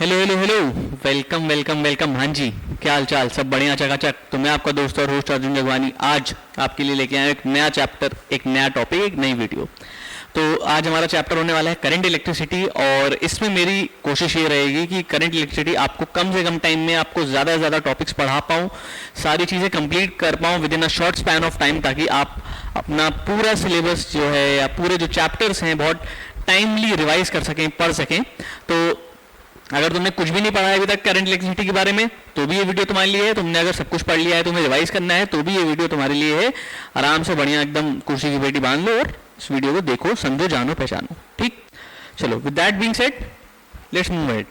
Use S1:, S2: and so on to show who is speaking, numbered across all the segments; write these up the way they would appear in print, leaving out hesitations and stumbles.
S1: Hello hello hello. Welcome welcome welcome. हाँ जी, क्या हाल चाल? सब बढ़िया चकाचक। तो मैं आपका दोस्त और होस्ट अर्जुन जगवानी आज आपके लिए लेके आया एक नया चैप्टर, एक नया टॉपिक, एक नई वीडियो। तो आज हमारा चैप्टर होने वाला है करंट इलेक्ट्रिसिटी, और इसमें मेरी कोशिश ये रहेगी कि करंट इलेक्ट्रिसिटी आपको कम से कम टाइम में आपको ज़्यादा से ज़्यादा टॉपिक्स पढ़ा पाऊँ, सारी चीज़ें कंप्लीट कर पाऊँ with in a short span of time, ताकि आप अपना पूरा सिलेबस जो है या पूरे जो चैप्टर्स हैं बहुत टाइमली रिवाइज कर सकें, पढ़ सकें। तो अगर तुमने कुछ भी नहीं पढ़ा है अभी तक करंट इलेक्ट्रिसिटी के बारे में तो भी ये वीडियो तुम्हारे लिए है। तुमने अगर सब कुछ पढ़ लिया है, तुम्हें रिवाइज करना है, तो भी ये वीडियो तुम्हारे लिए है। आराम से बढ़िया एकदम कुर्सी की पेटी बांध लो और इस वीडियो को देखो, समझो, जानो, पहचानो। ठीक, चलो with that being said let's move ahead.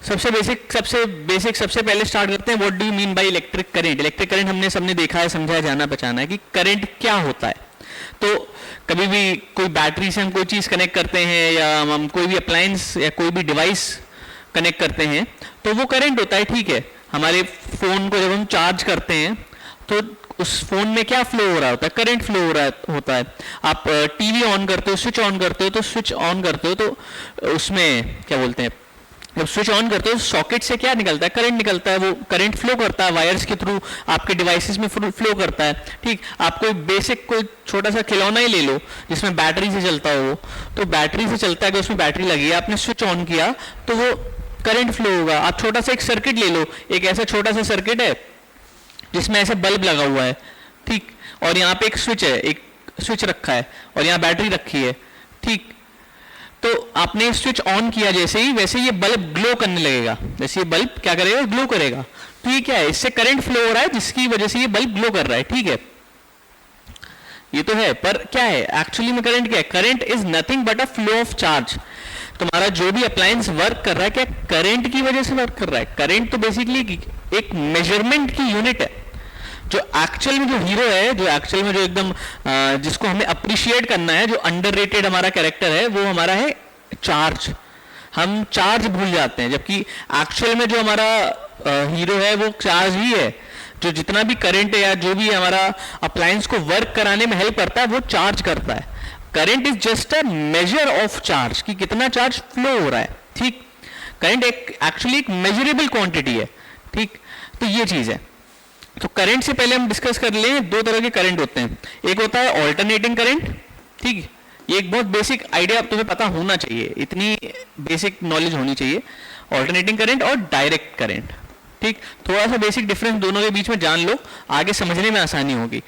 S1: सबसे पहले स्टार्ट करते हैं, what do you mean by electric current. Electric current हमने सबने देखा है, समझा है, जाना पहचाना है कि करंट क्या होता है। तो कभी भी कोई बैटरी से हम कोई चीज़ कनेक्ट करते हैं या हम कोई भी अप्लायंस या कोई भी डिवाइस कनेक्ट करते हैं तो वो करंट होता है। ठीक है, हमारे फ़ोन को जब हम चार्ज करते हैं तो उस फोन में क्या फ्लो हो रहा होता है? करंट फ्लो हो रहा होता है। आप टीवी ऑन करते हो, स्विच ऑन करते हो, तो स्विच ऑन करते हो तो उसमें क्या बोलते हैं, जब स्विच ऑन करते हो सॉकेट से क्या निकलता है? करंट निकलता है। वो करंट फ्लो करता है वायर्स के थ्रू, आपके डिवाइसेस में फ्लो करता है। ठीक, आप कोई बेसिक कोई छोटा सा खिलौना ही ले लो जिसमें बैटरी से चलता हो, तो बैटरी से चलता है कि उसमें बैटरी लगी है, आपने स्विच ऑन किया तो वो करंट फ्लो होगा। आप छोटा सा एक सर्किट ले लो, एक ऐसा छोटा सा सर्किट है जिसमें ऐसे बल्ब लगा हुआ है, ठीक, और यहाँ पे एक स्विच रखा है और यहाँ बैटरी रखी है। ठीक, तो आपने स्विच ऑन किया जैसे ही, वैसे ये बल्ब ग्लो करने लगेगा। जैसे ये बल्ब क्या करेगा? ग्लो करेगा। तो ये क्या है? इससे करंट फ्लो हो रहा है जिसकी वजह से ये बल्ब ग्लो कर रहा है। ठीक है, ये तो है, पर क्या है एक्चुअली में? करंट क्या है? Current is nothing but a flow of charge. तुम्हारा जो भी अप्लायंस वर्क कर रहा है, क्या करंट की वजह से वर्क कर रहा है? करंट तो बेसिकली एक मेजरमेंट की यूनिट है। जो एक्चुअल में जो हीरो है, जो एक्चुअल में जो एकदम जिसको हमें अप्रिशिएट करना है, जो अंडररेटेड हमारा कैरेक्टर है, वो हमारा है चार्ज। हम चार्ज भूल जाते हैं, जबकि एक्चुअल में जो हमारा हीरो है वो चार्ज ही है। जो जितना भी करंट है या जो भी हमारा अप्लायंस को वर्क कराने में हेल्प करता है वो चार्ज करता है। Current is just a measure of charge, कि कितना चार्ज फ्लो हो रहा है। ठीक, करंट एक एक्चुअली एक मेजरेबल क्वांटिटी है। ठीक, तो ये चीज है। तो करंट से पहले हम डिस्कस कर लें, दो तरह के करंट होते हैं। एक होता है ऑल्टरनेटिंग करंट। ठीक, ये एक बहुत बेसिक आइडिया तुम्हें पता होना चाहिए, इतनी बेसिक नॉलेज होनी चाहिए। ऑल्टरनेटिंग करंट और डायरेक्ट करंट। ठीक, थोड़ा सा बेसिक डिफरेंस दोनों के बीच में जान लो, आगे समझने में आसानी होगी।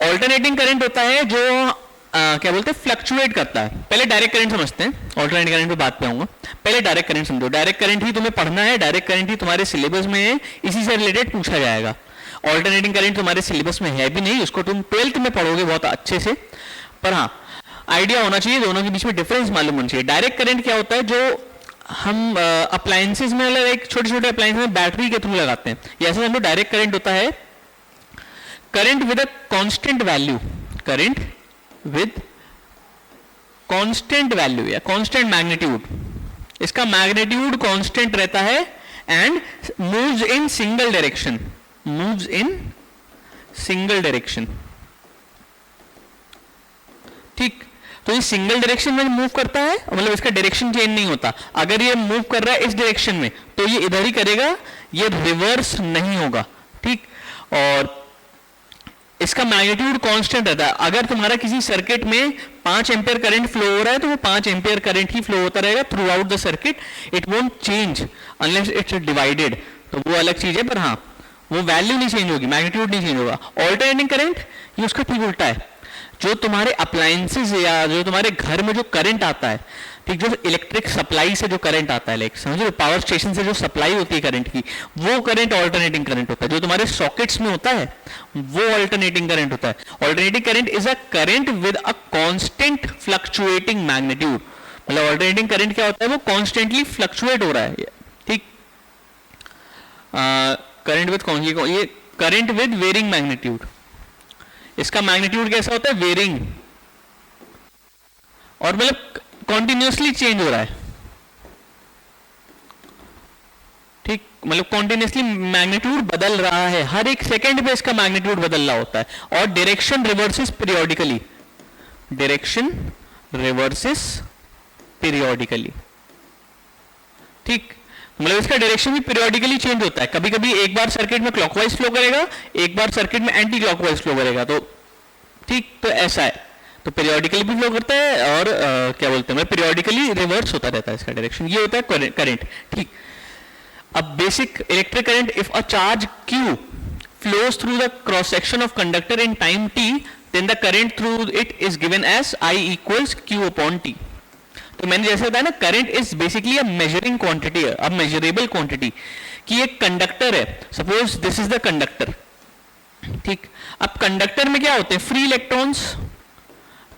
S1: ऑल्टरनेटिंग करंट होता है जो क्या बोलते हैं, फ्लक्चुएट करता है। पहले डायरेक्ट करंट समझते हैं, ऑल्टरनेटिंग करंट पे बात पे आऊंगा। पहले डायरेक्ट करंट समझो। डायरेक्ट करंट ही तुम्हें पढ़ना है, डायरेक्ट करंट ही तुम्हारे सिलेबस में है, इसी से रिलेटेड पूछा जाएगा। ऑल्टरनेटिंग करंट तुम्हारे सिलेबस में है भी नहीं, उसको तुम 12th में पढ़ोगे बहुत अच्छे से, पर हाँ आइडिया होना चाहिए, दोनों के बीच में डिफरेंस मालूम होना चाहिए। डायरेक्ट करंट क्या होता है? जो हम अप्लायंसेस में, मतलब एक छोटे छोटे अप्लायंसेस में बैटरी के थ्रू लगाते हैं, ये ऐसा समझो। डायरेक्ट करंट होता है current with a constant value, current with constant value या कांस्टेंट मैग्नीट्यूड। इसका मैग्नीट्यूड कांस्टेंट रहता है and moves in single direction, moves in single direction. ठीक, तो ये सिंगल डायरेक्शन में मूव करता है, मतलब इसका डायरेक्शन चेंज नहीं होता। अगर ये मूव कर रहा है इस डायरेक्शन में तो ये इधर ही करेगा, ये रिवर्स नहीं होगा। ठीक, और इसका मैग्नीट्यूड कांस्टेंट रहता है। अगर तुम्हारा किसी सर्किट में 5 एम्पियर करंट फ्लो हो रहा है तो वो 5 एम्पियर करंट ही फ्लो होता रहेगा through out the circuit, it won't change unless it's divided, तो वो अलग चीज है, पर हाँ वो वैल्यू नहीं चेंज होगी, मैग्नीट्यूड नहीं चेंज होगा। ऑल्टरनेटिंग करंट ये उसका ठीक उल्टा है। जो तुम्हारे अप्लायंसेस या जो तुम्हारे घर में जो करंट आता है, ठीक, जो इलेक्ट्रिक सप्लाई से जो करंट आता है, लाइक समझो पावर स्टेशन से जो सप्लाई होती है करंट की, वो करंट ऑल्टरनेटिंग करंट होता है। जो तुम्हारे सॉकेट्स में होता है वो ऑल्टरनेटिंग करंट होता है। Alternating current is a current with a constant fluctuating magnitude. मतलब ऑल्टरनेटिंग करंट क्या होता है? वो कॉन्स्टेंटली फ्लक्चुएट हो रहा है। ठीक, करंट विद, ये करंट विद वेरिंग मैग्नीट्यूड। इसका मैग्नीट्यूड कैसा होता है? वेरिंग, और मतलब कॉन्टिन्यूसली चेंज हो रहा है। ठीक, मतलब कॉन्टिन्यूसली मैग्नीट्यूड बदल रहा है, हर एक सेकंड पे इसका मैग्नीट्यूड बदल रहा होता है। और direction reverses periodically, direction reverses periodically. ठीक, मतलब इसका डायरेक्शन भी पीरियोडिकली चेंज होता है, कभी कभी एक बार सर्किट में क्लॉकवाइज फ्लो करेगा, एक बार सर्किट में एंटी क्लॉकवाइज फ्लो करेगा, तो ठीक, तो ऐसा है, तो पीरियोडिकली भी फ्लो करता है और क्या बोलते हैं, पीरियोडिकली रिवर्स होता रहता है इसका डायरेक्शन, ये होता है करंट। ठीक, अब basic electric current, if a charge Q flows through the cross section of conductor in time t, then the current through it is given as I equals Q upon t। तो मैंने जैसे बताया ना, current is basically a measuring quantity, a measurable quantity, कि एक conductor है, suppose this is the conductor. ठीक, अब कंडक्टर में क्या होते हैं, फ्री इलेक्ट्रॉन्स,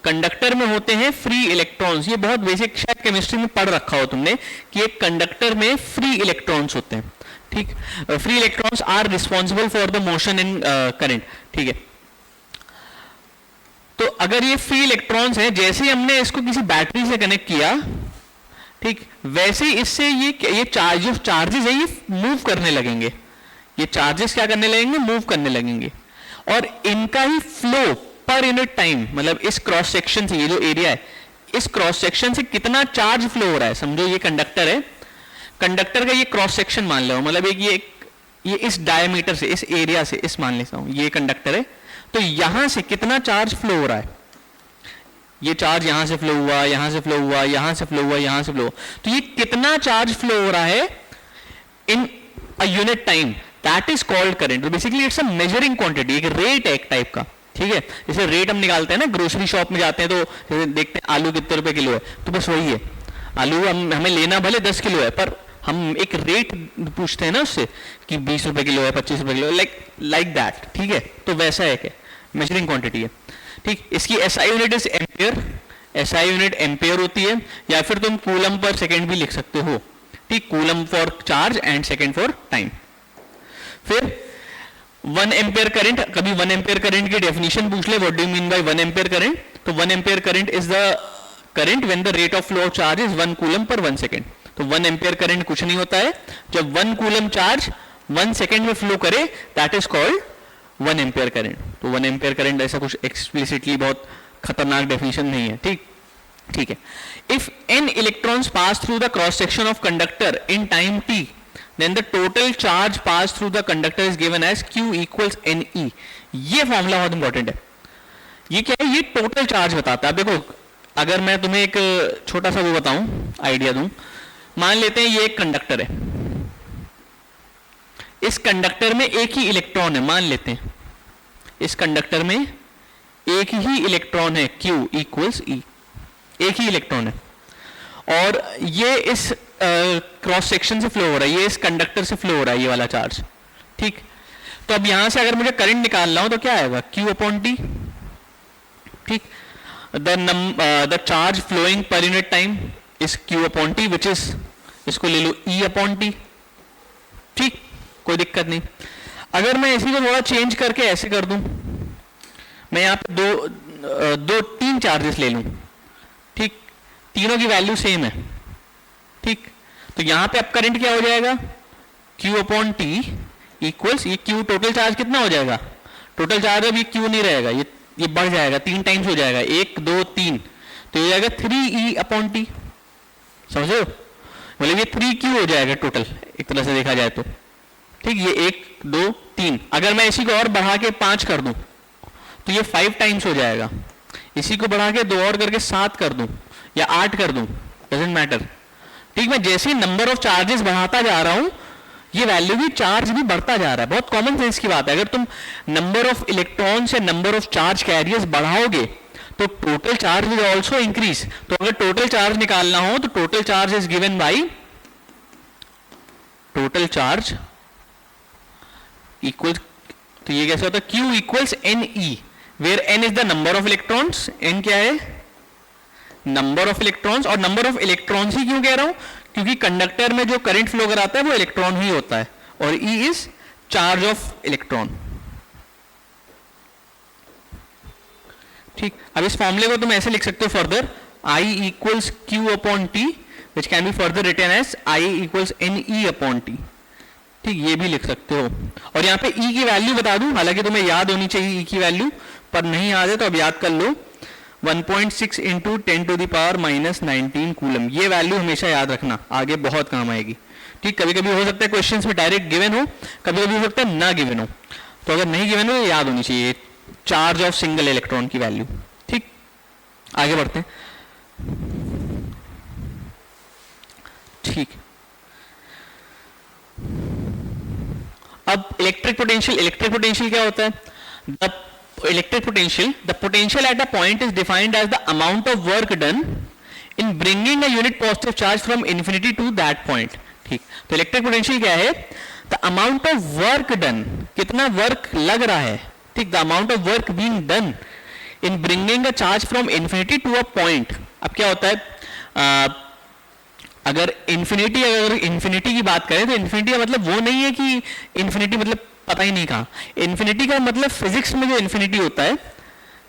S1: कंडक्टर में होते हैं फ्री इलेक्ट्रॉन्स, ये बहुत बेसिक शायद केमिस्ट्री में पढ़ रखा हो तुमने कि एक कंडक्टर में फ्री इलेक्ट्रॉन्स होते हैं। ठीक, free electrons are responsible for the motion in current. ठीक है, तो अगर ये फ्री इलेक्ट्रॉन्स हैं, जैसे ही हमने इसको किसी बैटरी से कनेक्ट किया, ठीक, वैसे ही इससे ये चार्जेस है ये मूव करने लगेंगे, ये चार्जेस क्या करने लगेंगे, मूव करने लगेंगे, और इनका ही फ्लो पर यूनिट टाइम, मतलब इस क्रॉस सेक्शन से, ये जो एरिया है, इस क्रॉस सेक्शन से कितना चार्ज फ्लो हो रहा है, समझो ये कंडक्टर है, कंडक्टर का ये क्रॉस सेक्शन मान लो, मतलब ये इस डायमीटर से, इस एरिया से, इस मान लेता हूं ये कंडक्टर है, तो यहां से कितना चार्ज फ्लो हो रहा है, ये चार्ज यहां से फ्लो हुआ, यहां से फ्लो हुआ, यहां से फ्लो हुआ, यहां से फ्लो हुआ, तो ये कितना चार्ज फ्लो हो रहा है in a unit time, that is called current. तो basically it's a measuring quantity, एक रेट है एक टाइप का। ठीक है, जैसे रेट हम निकालते हैं ना, ग्रोसरी शॉप में जाते हैं तो देखते हैं आलू कितने रुपए किलो है, तो बस वही है, आलू हमें लेना भले 10 किलो है, पर हम एक रेट पूछते हैं ना उससे कि 20 रुपए किलो है, 25 रुपए किलो, लाइक दैट। ठीक है, तो वैसा है, मेजरिंग क्वांटिटी है। ठीक, इसकी SI unit is ampere, SI unit ampere होती है, या फिर तुम कूलम पर सेकेंड भी लिख सकते हो। ठीक, coulomb for charge and second for time. फिर 1 एम्पियर करंट, कभी 1 एम्पियर करंट की डेफिनेशन पूछ ले, what do you mean by 1 ampere current, तो 1 ampere current is the current when the rate of flow of charge is 1 coulomb per 1 second. तो 1 ampere current कुछ नहीं होता है, जब 1 कूलम चार्ज 1 सेकेंड में फ्लो करे, that is called 1 ampere current. तो 1 एम्पियर करंट ऐसा कुछ एक्सप्लिसिटली बहुत खतरनाक डेफिनेशन नहीं है। ठीक, ठीक है, if n electrons pass through the cross section of conductor in time t, then the total charge passed through the conductor is given as Q equals NE। ये फॉर्मूला बहुत इंपॉर्टेंट है। ये क्या है, ये टोटल चार्ज बताता है। देखो, अगर मैं तुम्हें एक छोटा सा वो बताऊं, आइडिया दूं, मान लेते हैं ये एक कंडक्टर है, इस कंडक्टर में एक ही इलेक्ट्रॉन है, मान लेते हैं इस कंडक्टर में एक ही इलेक्ट्रॉन है, Q equals E, एक ही इलेक्ट्रॉन है, और ये इस क्रॉस सेक्शन से फ्लो हो रहा है, ये इस कंडक्टर से फ्लो हो रहा है, ये वाला चार्ज। ठीक, तो अब यहां से अगर मुझे करंट निकालना हो तो क्या आएगा, Q अपॉन T। ठीक, the charge flowing per unit time is Q upon T, which is, इसको ले लो E अपॉन T। ठीक, कोई दिक्कत नहीं। अगर मैं इसी को थोड़ा चेंज करके ऐसे कर दूं, मैं यहां पे तीन चार्जेस ले लूं, ठीक, तीनों की वैल्यू सेम है। ठीक, तो यहां पे अब करंट क्या हो जाएगा, Q अपॉन T इक्वल्स, ये Q टोटल चार्ज कितना हो जाएगा, टोटल चार्ज अब ये Q नहीं रहेगा, ये बढ़ जाएगा, 3 टाइम्स हो जाएगा, 1 2 3, तो ये जाएगा 3E अपॉन T। समझो, मतलब ये 3Q हो जाएगा टोटल, एक तरह से देखा जाए तो। ठीक, ये 1 2 3, अगर मैं इसी को और बढ़ा के 5 कर दूं तो ये 5 टाइम्स हो जाएगा, इसी को बढ़ा के 2 और करके 7 कर दूं या 8 कर दूं, डजंट मैटर। ठीक, मैं जैसे नंबर ऑफ चार्जेस बढ़ाता जा रहा हूं, ये वैल्यू भी, चार्ज भी बढ़ता जा रहा है। बहुत कॉमन सेंस की बात है, अगर तुम नंबर ऑफ इलेक्ट्रॉन्स या नंबर ऑफ चार्ज कैरियर्स बढ़ाओगे तो total charge will also increase. तो अगर टोटल चार्ज निकालना हो तो total charge is given by total charge equal, तो ये कैसे होता है, Q equals NE, where N is the number of electrons, N क्या है, नंबर ऑफ इलेक्ट्रॉन्स। और नंबर ऑफ इलेक्ट्रॉन्स ही क्यों कह रहा हूं, क्योंकि कंडक्टर में जो करंट फ्लो कराता है वो इलेक्ट्रॉन ही होता है, और E is charge of electron. ठीक, अब इस फॉर्मूले को तुम ऐसे लिख सकते हो further, I equals Q upon T, which can be further written as I equals NE upon T। ठीक, ये भी लिख सकते हो। और यहाँ पे E की वैल्यू बता दूं, हालांकि तुम्हें याद होनी चाहिए E की वैल्यू, पर नहीं याद है तो अब याद कर लो। 1.6 इंटू 10⁻⁻19 कूलम। ये वैल्यू हमेशा याद रखना, आगे बहुत काम आएगी। ठीक, कभी कभी हो सकता है क्वेश्चंस में डायरेक्ट गिवन हो, कभी कभी हो सकता है ना गिवन हो, तो अगर नहीं गिवन हो याद होनी चाहिए चार्ज ऑफ सिंगल इलेक्ट्रॉन की वैल्यू। ठीक, आगे बढ़ते हैं। ठीक, अब इलेक्ट्रिक पोटेंशियल क्या होता है? The electric potential, the potential at a point is defined as the amount of work done in bringing a unit positive charge from infinity to that point. ठीक, तो इलेक्ट्रिक पोटेंशियल क्या है? The amount of work done, कितना work लग रहा है। ठीक, the amount of work being done in bringing a charge from infinity to a point. अब क्या होता है, अगर इन्फिनिटी की बात करें तो इन्फिनिटी का मतलब वो नहीं है कि इन्फिनिटी मतलब पता ही नहीं कहा। इन्फिनिटी का मतलब फिजिक्स में जो इन्फिनिटी होता है,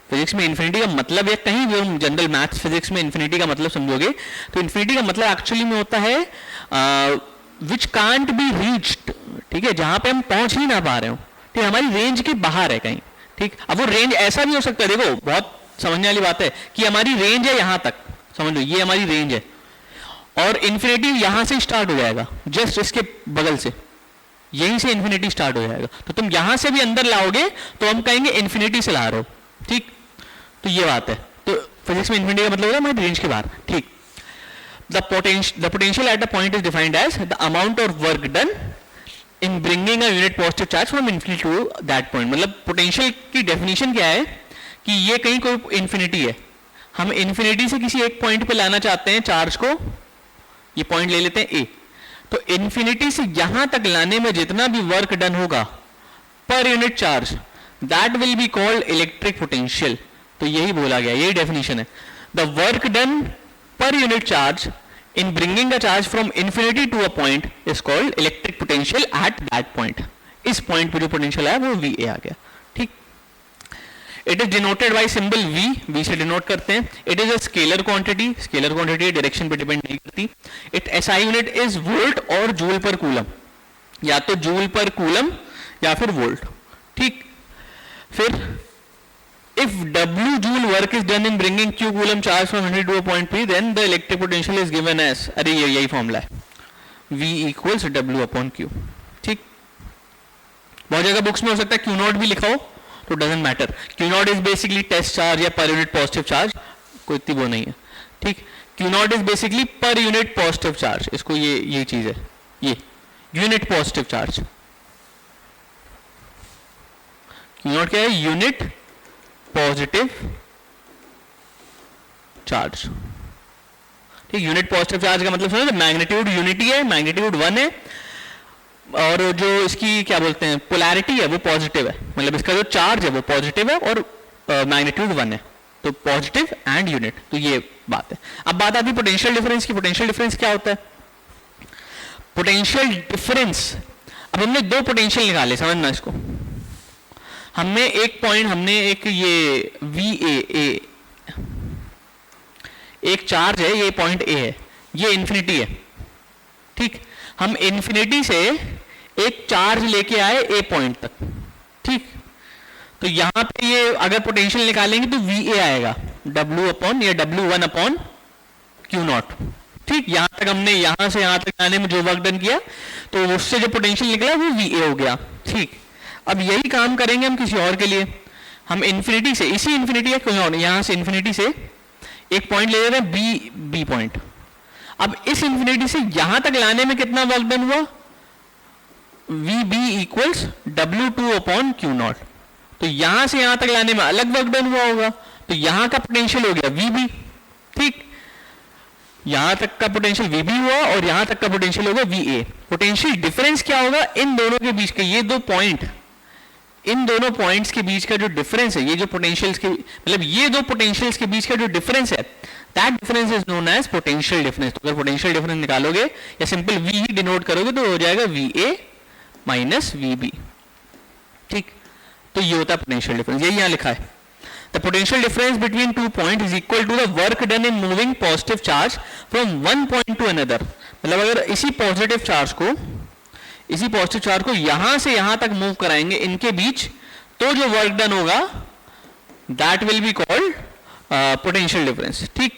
S1: फिजिक्स में इन्फिनिटी का मतलब, या कहीं भी हम जनरल मैथ्स फिजिक्स में इन्फिनिटी का मतलब समझोगे तो इन्फिनिटी का मतलब एक्चुअली में होता है विच कांट बी रीच्ड। ठीक है, जहां पे हम पहुंच ही ना पा रहे हो, ठीक, हमारी रेंज के बाहर है कहीं। ठीक, अब वो रेंज ऐसा भी हो सकता है, देखो बहुत समझने वाली बात है कि हमारी रेंज है यहां तक, समझ लो ये हमारी रेंज है, और इन्फिनिटी यहां से स्टार्ट हो जाएगा, जस्ट इसके बगल से, यहीं से इन्फिनिटी स्टार्ट हो जाएगा। तो तुम यहां से भी अंदर लाओगे तो हम कहेंगे इन्फिनिटी से ला रहे हो। ठीक, तो ये बात है। तो फिजिक्स में इन्फिनिटी का मतलब है हमारी रेंज के बाहर। ठीक, the potential at a point is defined as the amount of work done in bringing a unit positive charge from infinity to that point. मतलब पोटेंशियल की डेफिनेशन क्या है कि ये कहीं कोई इन्फिनिटी है, हम इन्फिनिटी से किसी एक पॉइंट पे लाना चाहते हैं चार्ज को, ये पॉइंट ले लेते हैं ए, तो इन्फिनिटी से यहां तक लाने में जितना भी वर्क डन होगा per unit charge, that will be called electric potential. तो यही बोला गया, यही डेफिनेशन है। The work done per unit charge in bringing a charge from infinity to a point is called electric potential at that point. इस point पे जो potential है वो वी ए आ गया। ठीक, it is denoted by symbol V, V से denote करते हैं। It is a scalar quantity direction पे डिपेंड नहीं करती। It SI unit is volt और जूल पर कूलम, या तो जूल पर कूलम या फिर वोल्ट। ठीक, फिर if W joule work is done in bringing Q coulomb charge from point to a point P, then the electric potential is given as, अरे यही formula है, V equals W upon Q। ठीक, बहुत जगह books में हो सकता है Q नॉट भी लिखा हो, तो doesn't matter. Q not is basically test charge या पर यूनिट पॉजिटिव चार्ज, कोई इतनी वो नहीं है। ठीक, Q not is basically per unit positive charge, इसको ये चीज है, ये unit positive charge. Q not क्या है? Unit positive charge. ठीक, यूनिट पॉजिटिव चार्ज का मतलब समझो, मैग्नीट्यूड यूनिटी है, मैग्नीट्यूड 1 है, और जो इसकी क्या बोलते हैं पोलैरिटी है वो पॉजिटिव है, मतलब इसका जो चार्ज है वो पॉजिटिव है और मैग्नीट्यूड 1 है, तो पॉजिटिव एंड यूनिट। तो ये बात है। अब बात आती है पोटेंशियल डिफरेंस की। पोटेंशियल डिफरेंस क्या होता है? पोटेंशियल डिफरेंस, अब हमने दो पोटेंशियल निकाले, समझना इसको। हमने एक पॉइंट, हमने एक ये वी ए, एक चार्ज है, ये पॉइंट ए है, ये इंफिनिटी है। ठीक, हम इंफिनिटी से एक चार्ज लेके आए ए पॉइंट तक। ठीक, तो यहां पे ये अगर पोटेंशियल निकालेंगे तो वी ए आएगा, W अपॉन या W1 अपॉन Q नॉट। ठीक, यहां तक हमने यहां से यहां तक आने में जो वर्क डन किया तो उससे जो पोटेंशियल निकला वो वी ए हो गया। ठीक, अब यही काम करेंगे हम किसी और के लिए। हम इन्फिनिटी से, इसी इन्फिनिटी या कोई और, यहां से इन्फिनिटी से एक पॉइंट ले रहे हैं बी पॉइंट। अब इस इन्फिनिटी से यहां तक लाने में कितना वर्क डन हुआ? V be equals W2 upon Q not. तो यहां से यहां तक लाने में अलग वर्क डन हुआ होगा, तो यहां का पोटेंशियल हो गया VB। ठीक, यहां तक का पोटेंशियल VB हुआ और यहां तक का पोटेंशियल होगा VA। पोटेंशियल डिफरेंस क्या होगा इन दोनों के बीच के? ये दो पॉइंट, इन दोनों पॉइंट्स के बीच का जो डिफरेंस है, ये जो पोटेंशियल्स के, मतलब ये दो पोटेंशियल्स के बीच का जो डिफरेंस है, that difference is known as potential difference. तो अगर पोटेंशियल डिफरेंस निकालोगे या सिंपल V ही डिनोट करोगे तो हो जाएगा VA माइनस VB। ठीक, तो ये होता है पोटेंशियल डिफरेंस, यही यहां लिखा है। The potential difference between 2 points is equal to the work done in moving positive charge from one point to another। मतलब अगर इसी पॉजिटिव चार्ज को यहां से यहां तक मूव कराएंगे इनके बीच, तो जो वर्क डन होगा that will be called potential difference, ठीक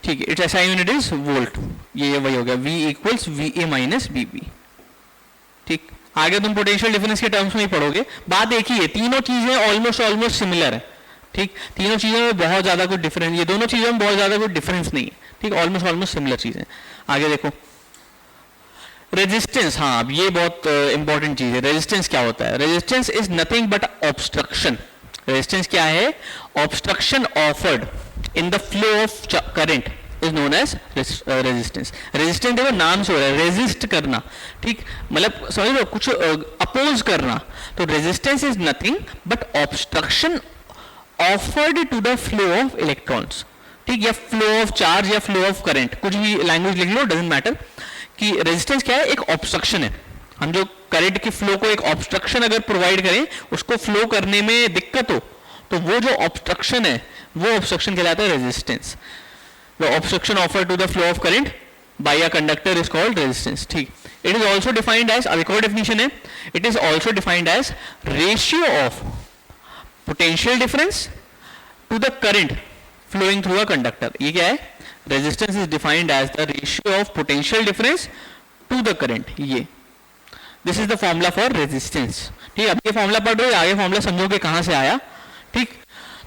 S1: ठीक है, it's SI unit is volt, ये वही हो गया V equals VA minus BB, ठीक। आगे तुम पोटेंशियल डिफरेंस के टर्म्स में ही पढ़ोगे, बात एक ही है, तीनों चीजें ऑलमोस्ट सिमिलर है, ठीक, तीनों चीजों में बहुत ज्यादा कुछ डिफरेंस, ये दोनों चीजों में बहुत ज्यादा कुछ डिफरेंस नहीं है, ठीक, ऑलमोस्ट सिमिलर चीजें। आगे देखो रेजिस्टेंस, हाँ अब ये बहुत इंपॉर्टेंट चीज है। रेजिस्टेंस क्या होता है? Resistance is nothing but obstruction. Resistance क्या है? Obstruction offered in the flow of current is known as resistance. Resistance देखो नाम से हो रहा है, रेजिस्ट करना, ठीक, मतलब समझ लो कुछ अपोज करना, तो resistance is nothing but obstruction offered to the flow of electrons, ठीक, या फ्लो ऑफ चार्ज या फ्लो ऑफ करंट, कुछ भी लैंग्वेज लिख लो, डजंट मैटर। कि रेजिस्टेंस क्या है? एक ऑब्स्ट्रक्शन है। हम जो करंट की फ्लो को एक ऑब्स्ट्रक्शन अगर प्रोवाइड करें, उसको फ्लो करने में दिक्कत हो, तो वो जो ऑब्स्ट्रक्शन है वो ऑब्स्ट्रक्शन कहलाता है resistance. The obstruction offer to the flow of current by a conductor is called resistance, ठीक। It is also defined as, अब एक और डेफिनेशन है, it is also defined as ratio of potential difference to the current flowing through a conductor। ये क्या है? Resistance is defined as the ratio of potential difference to the current। ये this is the formula for resistance, ठीक। अब ये formula पढ़ रहे हो, आगे फॉर्मूला समझोगे कहां से आया, ठीक।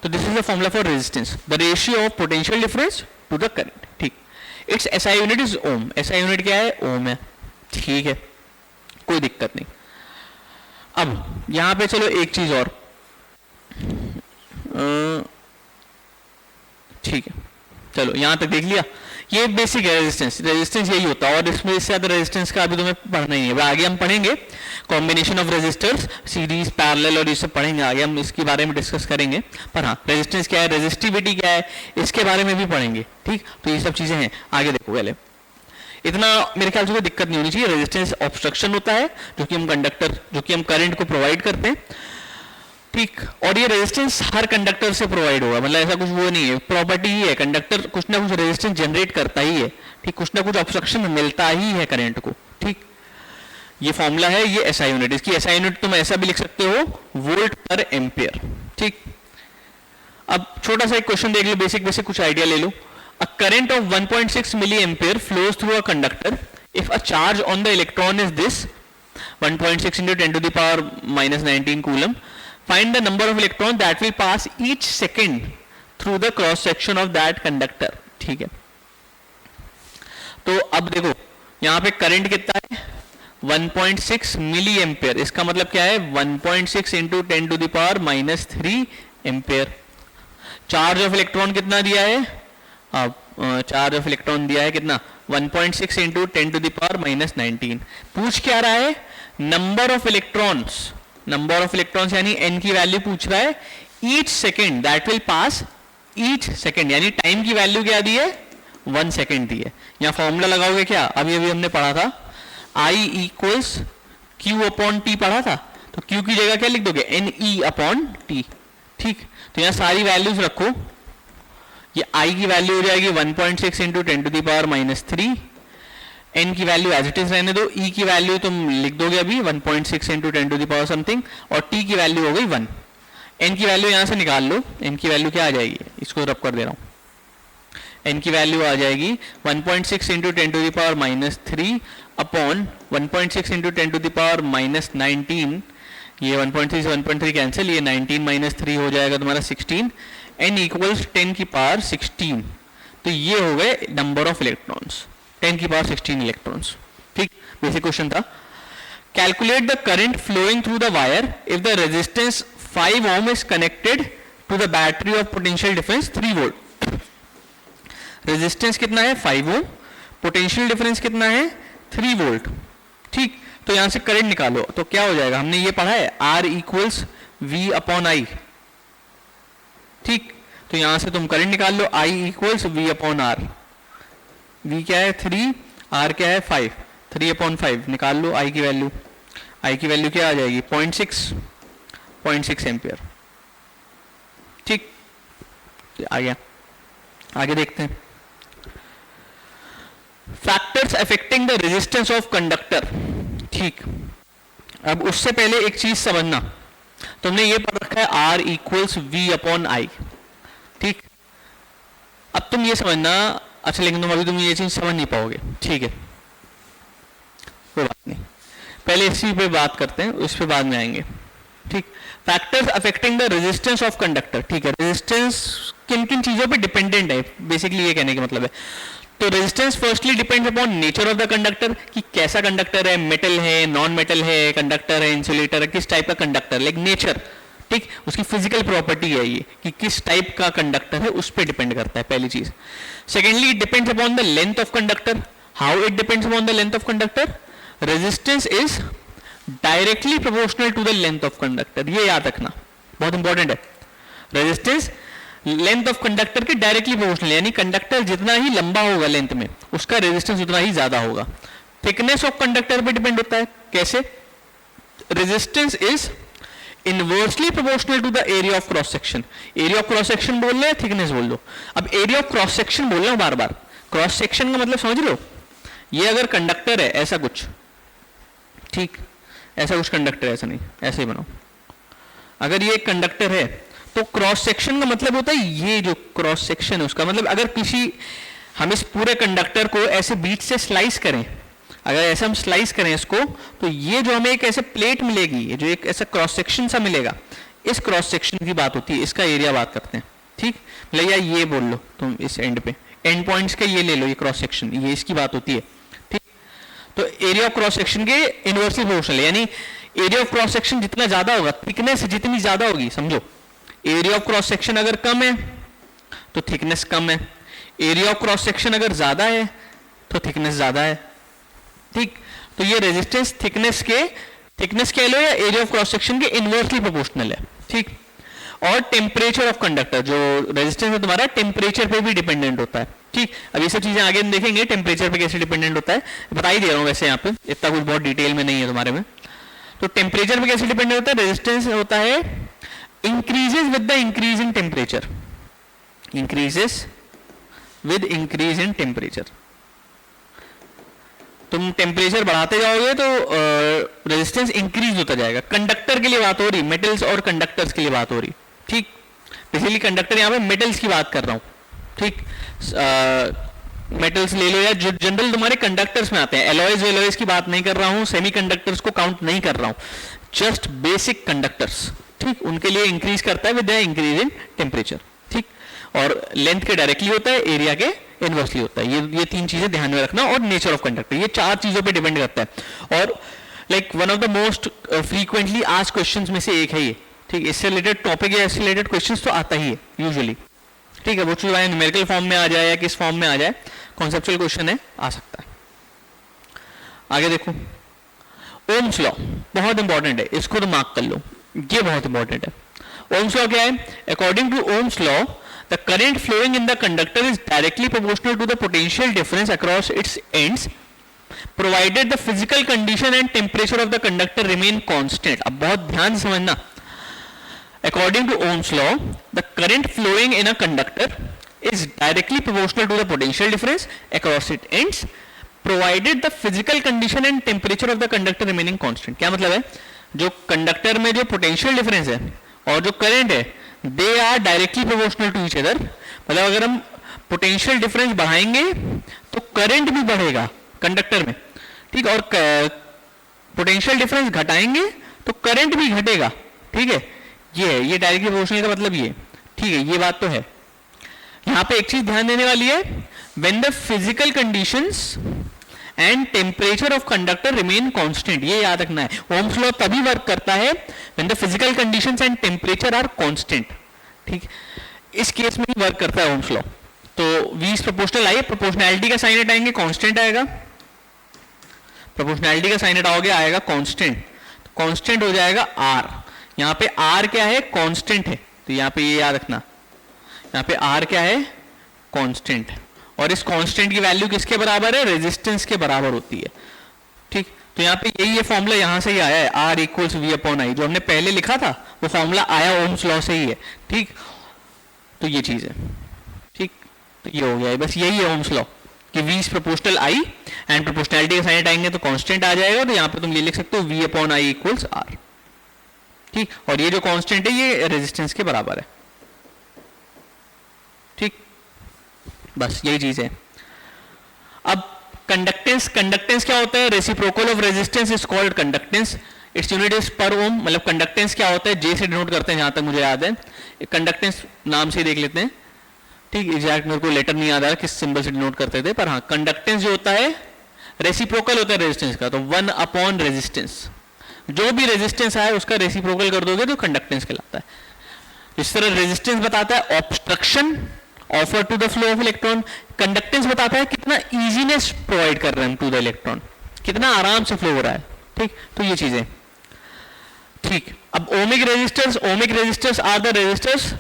S1: तो this is the formula for resistance, the ratio of potential difference to the current, ठीक। Its SI unit is ohm। SI unit क्या है? ओम है, ठीक है, कोई दिक्कत नहीं। अब यहां पे चलो एक चीज और, ठीक है, चलो यहां तक देख लिया। ये बेसिक है रेजिस्टेंस, रेजिस्टेंस यही होता है, और इसमें इससे ज्यादा रेजिस्टेंस का अभी तुम्हें पढ़ना ही है। आगे हम पढ़ेंगे combination of resistors, series, parallel, और ये सब पढ़ेंगे, आगे हम इसके बारे में डिस्कस करेंगे। पर हाँ, रेजिस्टेंस क्या है, रेजिस्टिविटी क्या है, इसके बारे में भी पढ़ेंगे, ठीक। तो ये सब चीजें हैं, आगे देखो। पहले इतना मेरे ख्याल से कोई दिक्कत नहीं होनी चाहिए। रेजिस्टेंस ऑब्स्ट्रक्शन होता है जो कि हम कंडक्टर, जो कि हम करंट को प्रोवाइड करते हैं, ठीक। और ये रेजिस्टेंस हर कंडक्टर से प्रोवाइड होगा, मतलब ऐसा कुछ वो नहीं है, प्रॉपर्टी ही है, कंडक्टर कुछ ना कुछ रेजिस्टेंस जनरेट करता ही है, ठीक, कुछ ना कुछ ऑब्स्ट्रक्शन मिलता ही है करंट को, ठीक। ये फॉर्मूला है, ये एसआई यूनिट, इसकी एसआई यूनिट तुम ऐसा भी लिख सकते हो, वोल्ट पर एम्पियर, ठीक। अब छोटा सा एक क्वेश्चन देख लो, बेसिक बेसिक कुछ आइडिया ले लो। A current of 1.6 milliampere flows through a conductor if a charge on the electron is this 1.6 into 10 to the power minus 19 coulomb. Find the number of electrons that will pass each second through the cross section of that conductor, ठीक है। तो अब देखो यहां पे current कितना है? 1.6 milli ampere. इसका मतलब क्या है? 1.6 into 10 to the power minus 3 ampere. Charge of electron कितना दिया है? चार्ज ऑफ इलेक्ट्रॉन दिया है कितना? 1.6 into 10 to the power minus 19। पूछ क्या रहा है? Number of electrons, number of electrons यानी n की वैल्यू पूछ रहा है। Each second that will pass, each second यानी टाइम की वैल्यू क्या दी है? 1 सेकेंड दी है। यहाँ फॉर्मूला लगाओगे क्या? अभी अभी हमने पढ़ा था, I equals Q upon T पढ़ा था, तो Q की जगह क्या लिख दोगे? NE अपॉन T, ठीक। तो यहाँ सारी वैल्यूज रखो, ये I की वैल्यू हो जाएगी 1.6 into 10 to the power minus 3, n की वैल्यू एज इट इज रहने दो, e की वैल्यू तुम लिख दोगे अभी 1.6 into 10 to the power something, और t की वैल्यू हो गई 1। n की वैल्यू यहां से निकाल लो, n की वैल्यू क्या आ जाएगी? इसको रब कर दे रहा हूं, n की वैल्यू आ जाएगी 1.6 into 10 to the power minus 3 upon 1.6 into 10 to the power minus 19। ये 1.3 से 1.3 कैंसिल, ये 19 माइनस 3 हो जाएगा तुम्हारा 16, n इक्वल्स 10 की पावर 16। तो ये हो गए नंबर ऑफ इलेक्ट्रॉन्स, 10 की पावर 16 इलेक्ट्रॉन्स, ठीक। बेसिक क्वेश्चन था। Calculate the current flowing through the wire if the resistance 5 ohm is connected to the battery of potential difference 3 volt. Resistance कितना है? 5 ओम, पोटेंशियल डिफरेंस कितना है? 3 वोल्ट, ठीक। तो यहां से करंट निकालो, तो क्या हो जाएगा? हमने ये पढ़ा है, R equals V upon I, ठीक। तो यहां से तुम करंट निकाल लो, I equals V upon R। V क्या है? 3, R क्या है? 5, 3 अपॉन 5 निकाल लो I की वैल्यू। I की वैल्यू क्या आ जाएगी? 0.6 एम्पियर, ठीक। आ गया, आगे देखते हैं। Factors affecting the resistance of conductor, ठीक। अब उससे पहले एक चीज समझना, तुमने ये पढ़ रखा है R equals V upon I। ठीक, अब तुम ये समझना, अच्छा लेकिन तुम ये चीज समझ नहीं पाओगे, ठीक है कोई बात नहीं, पहले इसी पे बात करते हैं, उस पे बाद में आएंगे। ठीक, factors affecting the resistance of conductor. ठीक है, रेजिस्टेंस किन किन चीजों पे डिपेंडेंट है, बेसिकली ये कहने का मतलब है। तो resistance firstly depends upon nature of the conductor, कि कैसा कंडक्टर है, मेटल है, नॉन मेटल है, कंडक्टर है, इंसुलेटर है, किस टाइप का कंडक्टर, लाइक नेचर। ठीक, उसकी फिजिकल प्रॉपर्टी है ये कि किस टाइप का कंडक्टर है, उस पर डिपेंड करता है, पहली चीज। Secondly it depends upon the length of conductor. How it depends upon the length of conductor? Resistance is directly proportional to the length of conductor, ये याद रखना, बहुत इंपॉर्टेंट है। रेजिस्टेंस लेंथ ऑफ कंडक्टर के डायरेक्टली प्रोपोर्शनल, यानी conductor जितना ही लंबा होगा लेंथ में, उसका रेजिस्टेंस उतना ही ज्यादा होगा। थिकनेस ऑफ कंडक्टर पे डिपेंड होता है, कैसे? Resistance is inversely proportional to the area of cross section. Area of cross section बोल रहे हैं, थिकनेस बोल लो। अब एरिया ऑफ क्रॉस सेक्शन बोल रहा हूं बार बार, क्रॉस सेक्शन का मतलब समझ लो, ये अगर कंडक्टर है ऐसा कुछ, ठीक, ऐसा कुछ कंडक्टर है, ऐसा नहीं, ऐसे ही बनाओ। अगर ये कंडक्टर है तो क्रॉस सेक्शन का मतलब होता है ये जो क्रॉस सेक्शन है उसका मतलब, अगर किसी, हम इस पूरे कंडक्टर को ऐसे बीच से स्लाइस करें, अगर ऐसा हम स्लाइस करें इसको, तो ये जो हमें एक ऐसे प्लेट मिलेगी, ये जो एक ऐसा क्रॉस सेक्शन सा मिलेगा, इस क्रॉस सेक्शन की बात होती है, इसका एरिया बात करते हैं। ठीक, मतलब या ये बोल लो तुम, इस एंड पे, एंड पॉइंट्स का ये ले लो, ये क्रॉस सेक्शन, ये इसकी बात होती है। ठीक, तो एरिया ऑफ क्रॉस सेक्शन के इनवर्सली प्रोपोर्शनल, यानी एरिया ऑफ क्रॉस सेक्शन जितना ज्यादा होगा, थिकनेस जितनी ज्यादा होगी, समझो एरिया ऑफ क्रॉस सेक्शन अगर कम है तो थिकनेस कम है, एरिया ऑफ क्रॉस सेक्शन अगर ज्यादा है तो थिकनेस ज्यादा है। ठीक, तो ये रेजिस्टेंस थिकनेस कह लो या एरिया ऑफ क्रॉस सेक्शन के इनवर्सली प्रोपोर्शनल है। ठीक, और टेम्परेचर ऑफ कंडक्टर, जो रेजिस्टेंस है तुम्हारा, टेम्परेचर पे भी डिपेंडेंट होता है। ठीक, अब ये सब चीजें आगे हम देखेंगे, टेम्परेचर पे कैसे डिपेंडेंट होता है, बता ही दे रहा हूं वैसे यहाँ पे, इतना कुछ बहुत डिटेल में नहीं है तुम्हारे में। तो टेम्परेचर पे कैसे डिपेंडेंट होता है? रेजिस्टेंस होता है increases with the increase in temperature, increases with increase in temperature। तुम टेम्परेचर बढ़ाते जाओगे तो रेजिस्टेंस इंक्रीज होता जाएगा। कंडक्टर के लिए बात हो रही, मेटल्स और कंडक्टर्स के लिए बात हो रही। ठीक, बेसिकली कंडक्टर यहाँ पे मेटल्स की बात कर रहा हूँ। ठीक, मेटल्स ले लो या जो जनरल तुम्हारे कंडक्टर्स में आते हैं, एलॉयज वेलॉयज की बात नहीं कर रहा हूँ, सेमी कंडक्टर्स को काउंट नहीं कर रहा हूँ, जस्ट बेसिक कंडक्टर्स। ठीक, उनके लिए इंक्रीज करता है with the increase in temperature. ठीक, और लेंथ के डायरेक्टली होता है, एरिया के इनवर्सली होता है। ये तीन चीजें ध्यान में रखना, और नेचर ऑफ कंडक्टर, ये चार चीजों पे डिपेंड करता है। और like one of the most frequently asked questions में से एक है ये। ठीक, इससे रिलेटेड टॉपिक या इससे रिलेटेड क्वेश्चंस तो आता ही है यूजुअली। ठीक है, वो चीज न्यूमेरिकल फॉर्म में आ जाए या किस फॉर्म में आ जाए, कॉन्सेप्चुअल क्वेश्चन है, आ सकता है। आगे देखो, ओम्स लॉ बहुत इंपॉर्टेंट है, इसको तो मार्क कर लो, ये बहुत इंपॉर्टेंट है। ओम्स लॉ क्या है? According to Ohm's law, the current flowing in the conductor is directly proportional to the potential difference across its ends, provided the physical condition and temperature of the conductor remain constant. अब बहुत ध्यान से समझना, according to Ohm's law, the current flowing in a conductor is directly proportional to the potential difference across its ends, provided the physical condition and temperature of the conductor remaining constant। क्या मतलब है? जो conductor में जो potential difference है और जो current है, they are directly proportional to each other. मतलब अगर हम पोटेंशियल डिफरेंस बढ़ाएंगे तो करंट भी बढ़ेगा कंडक्टर में। ठीक, और पोटेंशियल डिफरेंस घटाएंगे तो करंट भी घटेगा। ठीक है, ये डायरेक्टली प्रोपोर्शनल का मतलब ये। ठीक है, ये बात तो है। यहां पे एक चीज ध्यान देने वाली है, when the physical conditions and temperature of conductor remain constant, ये याद रखना है। ओम्स लॉ तभी वर्क करता है when the physical conditions and temperature are constant। ठीक, इस केस में ही वर्क करता है ओम्स लॉ। तो V is proportional I, proportionality का साइन हटाएंगे, कांस्टेंट आएगा। प्रोपोर्शनैलिटी का साइन हटाओगे, आएगा कांस्टेंट। कांस्टेंट हो जाएगा R। यहाँ पे R क्या है? कांस्टेंट है। तो यहाँ पे ये याद रखना, यहाँ पे R क्या है? कांस्टेंट। और इस कांस्टेंट की वैल्यू किसके बराबर है? रेजिस्टेंस के बराबर होती है। ठीक, तो यहाँ पे यही ये फॉर्मूला यहाँ से ही आया है, R equals V upon I, जो हमने पहले लिखा था वो फॉर्मूला आया ओम्स लॉ से ही है। ठीक, तो ये चीज है। ठीक, तो ये हो गया है, बस यही है ओम्स लॉ कि V is proportional I and proportionality का साइन हटाएंगे तो कांस्टेंट आ जाएगा। तो यहाँ पे तुम ये लिख सकते हो V upon I equals R। ठीक, और ये जो कांस्टेंट है ये रेजिस्टेंस के बराबर है। ठीक, बस यही चीज है। अब कंडक्टेंस, कंडक्टेंस क्या होता है? Reciprocal of resistance is called conductance, its unit is पर ओम। मतलब कंडक्टेंस क्या होता है? जे से डिनोट करते हैं जहां तक मुझे याद है, कंडक्टेंस नाम से देख लेते हैं। ठीक, एग्जैक्ट मेरे को लेटर नहीं याद आ रहा किस सिंबल से डिनोट करते थे, पर हाँ कंडक्टेंस जो होता है रेसिप्रोकल होता है रेजिस्टेंस का, तो 1 अपॉन रेजिस्टेंस, जो भी रेजिस्टेंस आए उसका रेसिप्रोकल कर दोगे तो कंडक्टेंस कहलाता है। इस तरह रेजिस्टेंस बताता है obstruction offer to the flow of electron, conductance बताता है कितना इजीनेस प्रोवाइड कर रहे हैं टू द इलेक्ट्रॉन, कितना आराम से फ्लो हो रहा है। ठीक, तो ये चीजें। ठीक, अब ohmic resistors are the resistors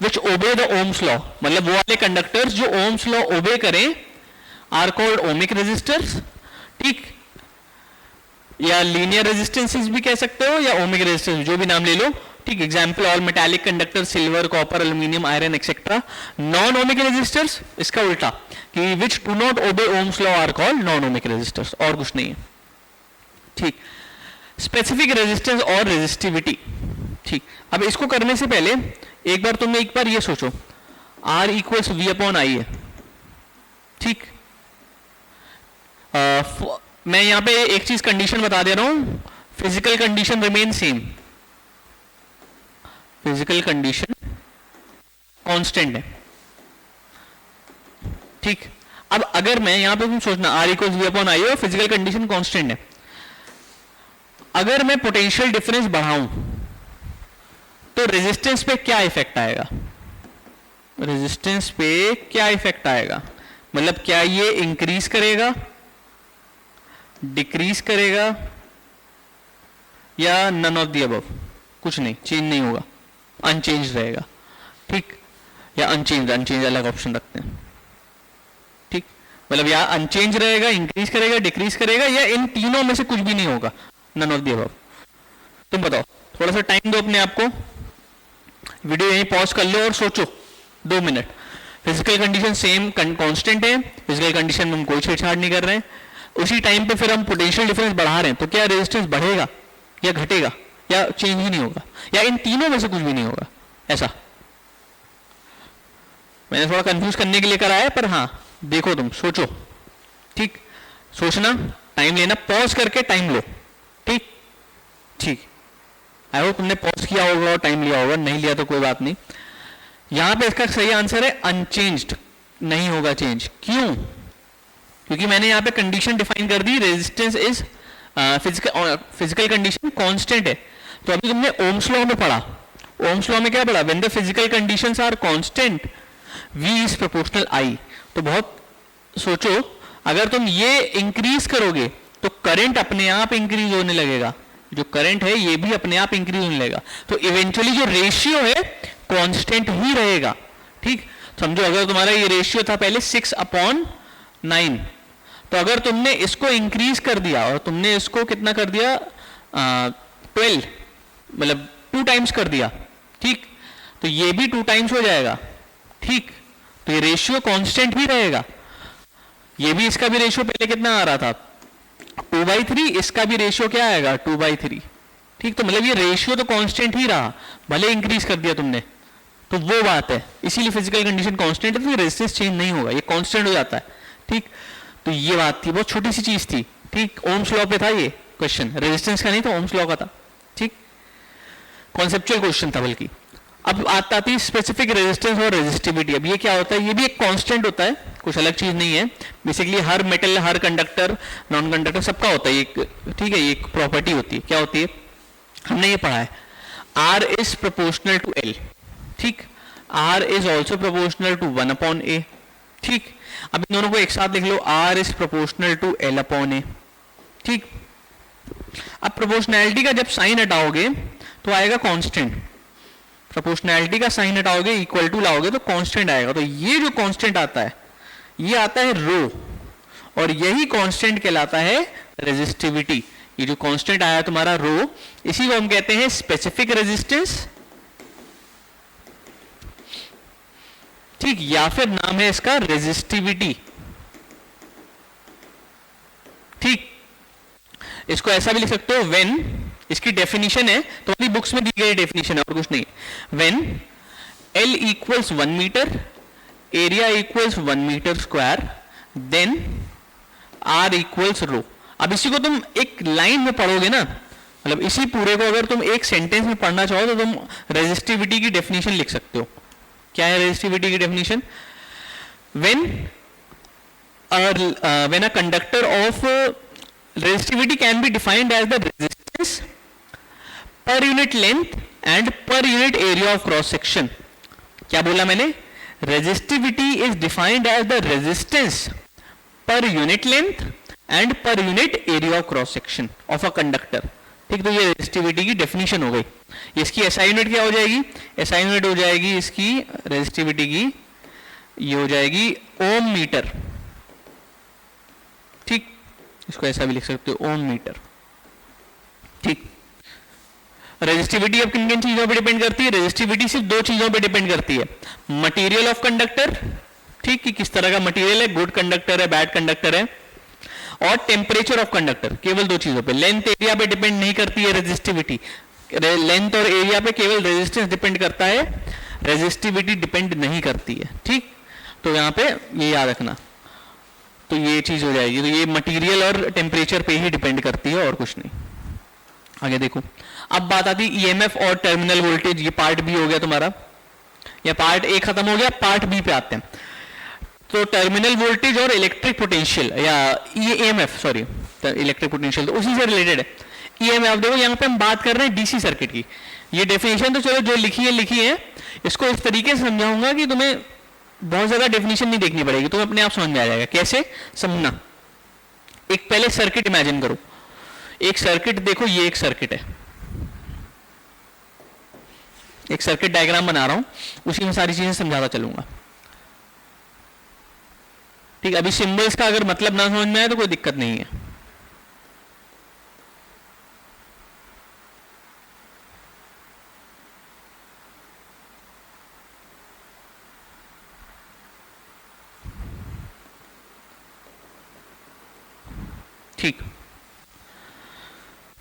S1: which obey the Ohm's law, मतलब वो वाले कंडक्टर्स जो ओम्स लॉ ओबे करें आर कॉल्ड ओमिक रेजिस्टर्स। ठीक, या लीनियर रेजिस्टेंसेस भी कह सकते हो या ओमिक रेजिस्टेंस, जो भी नाम ले लो। ठीक, example all metallic conductor, silver, copper, aluminium, iron etcetera. Non ohmic resistors इसका उल्टा, कि which do not obey Ohm's law are called non ohmic resistors, और कुछ नहीं है। ठीक, स्पेसिफिक रेजिस्टेंस और रेजिस्टिविटी। ठीक, अब इसको करने से पहले एक बार ये सोचो, R equals V upon I है। ठीक, मैं यहां पे एक चीज कंडीशन बता दे रहा हूं, physical condition remain same, physical condition constant है। ठीक, अब अगर मैं यहां पे तुम सोचना R equals V upon I है और फिजिकल कंडीशन कांस्टेंट है, अगर मैं पोटेंशियल डिफरेंस बढ़ाऊं तो रेजिस्टेंस पे क्या इफेक्ट आएगा? रेजिस्टेंस पे क्या इफेक्ट आएगा? मतलब क्या ये इंक्रीज करेगा, डिक्रीज करेगा, या नन ऑफ द अबव? कुछ नहीं, चेंज नहीं होगा, अनचेंज रहेगा। ठीक, या अनचेंज अलग ऑप्शन रखते हैं। ठीक, मतलब या अनचेंज रहेगा, इंक्रीज करेगा, डिक्रीज करेगा, या इन तीनों में से कुछ भी नहीं होगा, नन ऑफ द अबव। तुम बताओ, थोड़ा सा टाइम दो अपने आप को, वीडियो यहीं पॉज कर लो और सोचो 2 minute. Physical condition same constant है, फिजिकल कंडीशन में हम कोई छेड़छाड़ नहीं कर रहे हैं, उसी टाइम पे फिर हम पोटेंशियल डिफरेंस बढ़ा रहे हैं, तो क्या रेजिस्टेंस बढ़ेगा या घटेगा या चेंज ही नहीं होगा, या इन तीनों में से कुछ भी नहीं होगा? ऐसा मैंने थोड़ा कंफ्यूज करने के लिए करा है, पर हाँ देखो, तुम सोचो। ठीक, सोचना, टाइम लेना, पॉज करके टाइम लो। ठीक, ठीक, आई होप तुमने पॉज किया होगा और टाइम लिया होगा, नहीं लिया तो कोई बात नहीं। यहां पे इसका सही आंसर है अनचेंज्ड, नहीं होगा चेंज। क्यों? क्योंकि मैंने यहां पे कंडीशन डिफाइन कर दी, resistance is physical condition constant है। तो अभी तुमने ओम्स लॉ में पढ़ा, ओम्स लॉ में क्या पढ़ा? When the physical conditions are constant V is proportional I। तो बहुत सोचो, अगर तुम ये इंक्रीज करोगे तो करंट अपने आप इंक्रीज होने लगेगा, जो करंट है ये भी अपने आप इंक्रीज होने लगेगा, तो इवेंचुअली जो रेशियो है कांस्टेंट ही रहेगा। ठीक, समझो अगर तुम्हारा ये रेशियो था पहले 6/9, तो अगर तुमने इसको इंक्रीज कर दिया और तुमने इसको कितना कर दिया 12, मतलब 2 टाइम्स कर दिया, ठीक, तो ये भी 2 टाइम्स हो जाएगा। ठीक, तो ये रेशियो कांस्टेंट ही रहेगा। ये भी, इसका भी रेशियो पहले कितना आ रहा था 2/3, इसका भी रेशियो क्या आएगा 2/3। ठीक, तो मतलब ये रेशियो तो कांस्टेंट ही रहा, भले इंक्रीज कर दिया तुमने, तो वो बात है। इसीलिए फिजिकल कंडीशन कांस्टेंट है, तो रेजिस्टेंस चेंज नहीं होगा, ये कांस्टेंट हो जाता है। ठीक, तो ये बात थी, बहुत छोटी सी चीज थी। ठीक, ओम्स लॉ पे था ये क्वेश्चन, रेजिस्टेंस का नहीं था, ओम्स लॉ का था। ठीक, कॉन्सेप्चुअल क्वेश्चन था बल्कि। अब आती स्पेसिफिक रेजिस्टेंस और रेजिस्टिविटी। अब ये क्या होता है? ये भी एक कांस्टेंट होता है, कुछ अलग चीज नहीं है। बेसिकली हर मेटल, हर कंडक्टर, नॉन कंडक्टर, सबका होता है एक। ठीक है, ये एक प्रॉपर्टी होती है। क्या होती है? हमने ये पढ़ा है, R is proportional to L। ठीक, R is also proportional to 1/A। ठीक, अब इन दोनों को एक साथ लिख लो, R is proportional to L/A। ठीक, अब प्रोपोर्शनैलिटी का जब साइन हटाओगे तो आएगा कांस्टेंट, प्रोपोर्शनैलिटी का साइन हटाओगे, इक्वल टू लाओगे तो कांस्टेंट आएगा। तो ये जो कांस्टेंट आता है ये आता है रो, और यही कांस्टेंट कहलाता है रेजिस्टिविटी। ये जो कांस्टेंट आया तुम्हारा रो, इसी को हम कहते हैं स्पेसिफिक रेजिस्टेंस। ठीक, या फिर नाम है इसका रेजिस्टिविटी। ठीक, इसको ऐसा भी लिख सकते हो, व्हेन इसकी डेफिनेशन है, तो अपनी बुक्स में दी गई डेफिनेशन है और कुछ नहीं। When L equals 1 meter, area equals 1 meter square, then R equals rho. अब इसी को तुम एक लाइन में पढ़ोगे ना, मतलब इसी पूरे को अगर तुम एक सेंटेंस में पढ़ना चाहो तो तुम रेजिस्टिविटी की डेफिनेशन लिख सकते हो। क्या है रेजिस्टिविटी की definition? When a conductor of resistivity can be defined as the resistance per unit length and per unit area of cross section। क्या बोला मैंने? resistivity is defined as the resistance per unit length and per unit area of cross section of a conductor। ठीक, तो ये resistivity की definition हो गई। इसकी SI यूनिट क्या हो जाएगी? SI यूनिट हो जाएगी इसकी resistivity की, ये हो जाएगी ओम मीटर। ठीक, इसको ऐसा भी लिख सकते हो, ओम मीटर। ठीक, रेजिस्टिविटी अब किन किन चीजों पे डिपेंड करती है? रेजिस्टिविटी सिर्फ दो चीजों पे डिपेंड करती है, मटेरियल ऑफ कंडक्टर, ठीक, कि किस तरह का मटेरियल है, गुड कंडक्टर है, बैड कंडक्टर है, और टेम्परेचर ऑफ कंडक्टर। केवल दो चीजों पे, लेंथ एरिया पे डिपेंड नहीं करती है रेजिस्टिविटी। लेंथ और एरिया पे केवल रेजिस्टेंस डिपेंड करता है, रेजिस्टिविटी डिपेंड नहीं करती है। ठीक, तो यहाँ पे ये याद रखना। तो ये चीज हो जाएगी, तो ये मटेरियल और टेम्परेचर पे ही डिपेंड करती है और कुछ नहीं। आगे देखो, अब बात आती है ईएमएफ और टर्मिनल वोल्टेज। ये पार्ट बी हो गया तुम्हारा, या पार्ट ए खत्म हो गया, पार्ट बी पे आते हैं। तो टर्मिनल वोल्टेज और इलेक्ट्रिक पोटेंशियल, या ईएमएफ, सॉरी, इलेक्ट्रिक पोटेंशियल तो उसी से रिलेटेड है। ईएमएफ देखो, यहाँ पे हम बात कर रहे हैं डीसी सर्किट की। ये डेफिनेशन तो चलो जो लिखी है, इसको इस तरीके से समझाऊंगा कि तुम्हें बहुत ज्यादा डेफिनेशन नहीं देखनी पड़ेगी, तुम्हें अपने आप समझ में आ जाएगा। कैसे समझना? एक पहले सर्किट इमेजिन करो, एक सर्किट देखो, ये एक सर्किट है, एक सर्किट डायग्राम बना रहा हूं, उसी में सारी चीजें समझाता चलूंगा। ठीक, अभी सिंबल्स का अगर मतलब ना समझ में आए तो कोई दिक्कत नहीं है। ठीक,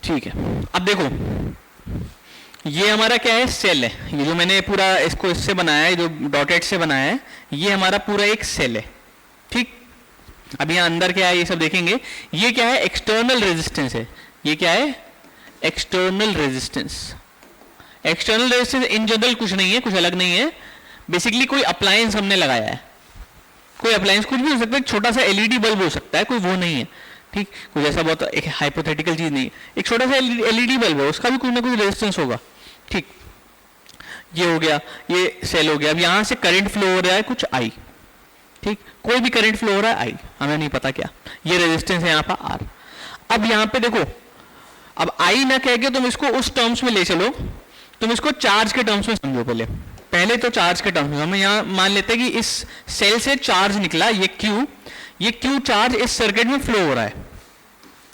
S1: ठीक है। अब देखो, ये हमारा क्या है? सेल है। ये जो मैंने पूरा इसको इससे बनाया है, जो डॉटेड से बनाया है, ये हमारा पूरा एक सेल है। ठीक, अब यहाँ अंदर क्या है ये सब देखेंगे। ये क्या है? एक्सटर्नल रेजिस्टेंस है। ये क्या है? External resistance. External resistance in general कुछ नहीं है, कुछ अलग नहीं है, बेसिकली कोई अप्लायंस हमने लगाया है। कोई अप्लायंस कुछ भी हो सकता है, छोटा सा एलईडी बल्ब हो सकता है, कोई वो नहीं है। ठीक, कुछ ऐसा बहुत एक हाइपोथेटिकल चीज नहीं है, एक छोटा सा एलईडी बल्ब है, उसका भी कुछ ना कुछ रेजिस्टेंस होगा। ठीक, ये हो गया, ये सेल हो गया। अब यहां से करंट फ्लो हो रहा है कुछ आई। ठीक, कोई भी करंट फ्लो हो रहा है आई, हमें नहीं पता क्या। ये रेजिस्टेंस है यहाँ पर आर। अब यहाँ पे देखो, अब आई ना कह के तुम इसको उस टर्म्स में ले चलो, तुम इसको चार्ज के टर्म्स में समझो। पहले तो चार्ज के टर्म्स में हम यहाँ मान लेते हैं कि इस सेल से चार्ज निकला, ये क्यू चार्ज इस सर्किट में फ्लो हो रहा है।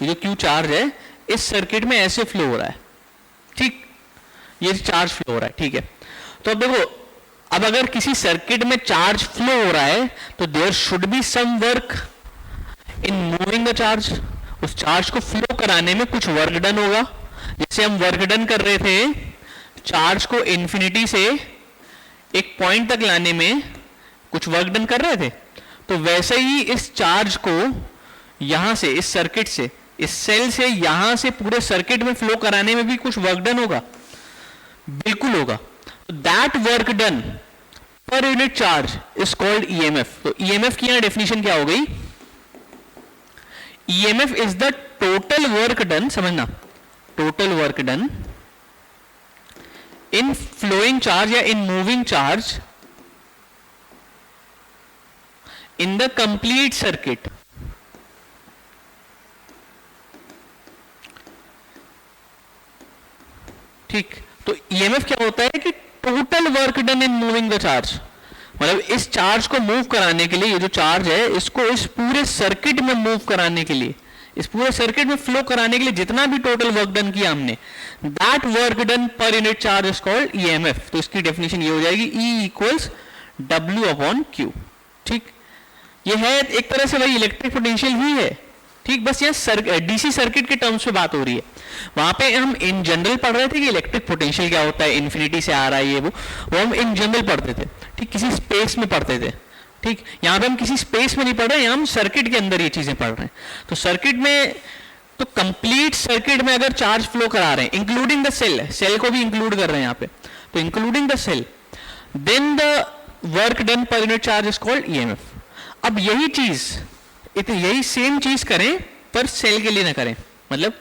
S1: ये जो क्यू चार्ज है इस सर्किट में ऐसे फ्लो हो रहा है। ठीक, ये चार्ज फ्लो हो रहा है। ठीक है, तो अब देखो, अब अगर किसी सर्किट में चार्ज फ्लो हो रहा है तो there should be some work in moving the charge. उस चार्ज को फ्लो कराने में कुछ वर्क डन होगा। जैसे हम वर्क डन कर रहे थे चार्ज को इंफिनिटी से एक पॉइंट तक लाने में, कुछ वर्क डन कर रहे थे, तो वैसे ही इस चार्ज को यहां से, इस सर्किट से, इस सेल से यहां से पूरे सर्किट में फ्लो कराने में भी कुछ वर्क डन होगा, बिल्कुल होगा। That work done per unit charge is called EMF. तो ईएमएफ की यहां डेफिनेशन क्या हो गई? EMF is the total work done, समझना, total work done in flowing charge या in moving charge in the complete circuit. ठीक, तो ईएमएफ क्या होता है कि total work done in moving the charge, मतलब इस चार्ज को मूव कराने के लिए, ये जो चार्ज है इसको इस पूरे सर्किट में मूव कराने के लिए, इस पूरे सर्किट में फ्लो कराने के लिए जितना भी टोटल वर्क डन किया हमने, that work done per unit charge is called EMF. तो इसकी डेफिनेशन ये हो जाएगी E equals W upon Q। ठीक, ये है एक तरह से वही इलेक्ट्रिक पोटेंशियल ही है, ठीक, बस यहाँ डीसी सर्किट के टर्म्स में बात हो रही है। वहां पे हम इन जनरल पढ़ रहे थे कि इलेक्ट्रिक पोटेंशियल क्या होता है, इन्फिनिटी से आ रहा है ये वो हम इन जनरल पढ़ते थे, ठीक, किसी स्पेस में पढ़ते थे। ठीक, यहाँ पे हम किसी स्पेस में नहीं पढ़ रहे, यहाँ हम सर्किट के अंदर ये चीजें पढ़ रहे हैं। तो सर्किट में, तो कंप्लीट सर्किट में अगर चार्ज फ्लो करा रहे हैं, इंक्लूडिंग द सेल, सेल को भी इंक्लूड कर रहे हैं यहाँ पे, तो including the cell, then the work done per unit charge is called EMF. अब यही चीज, यही सेम चीज करें पर सेल के लिए ना करें, मतलब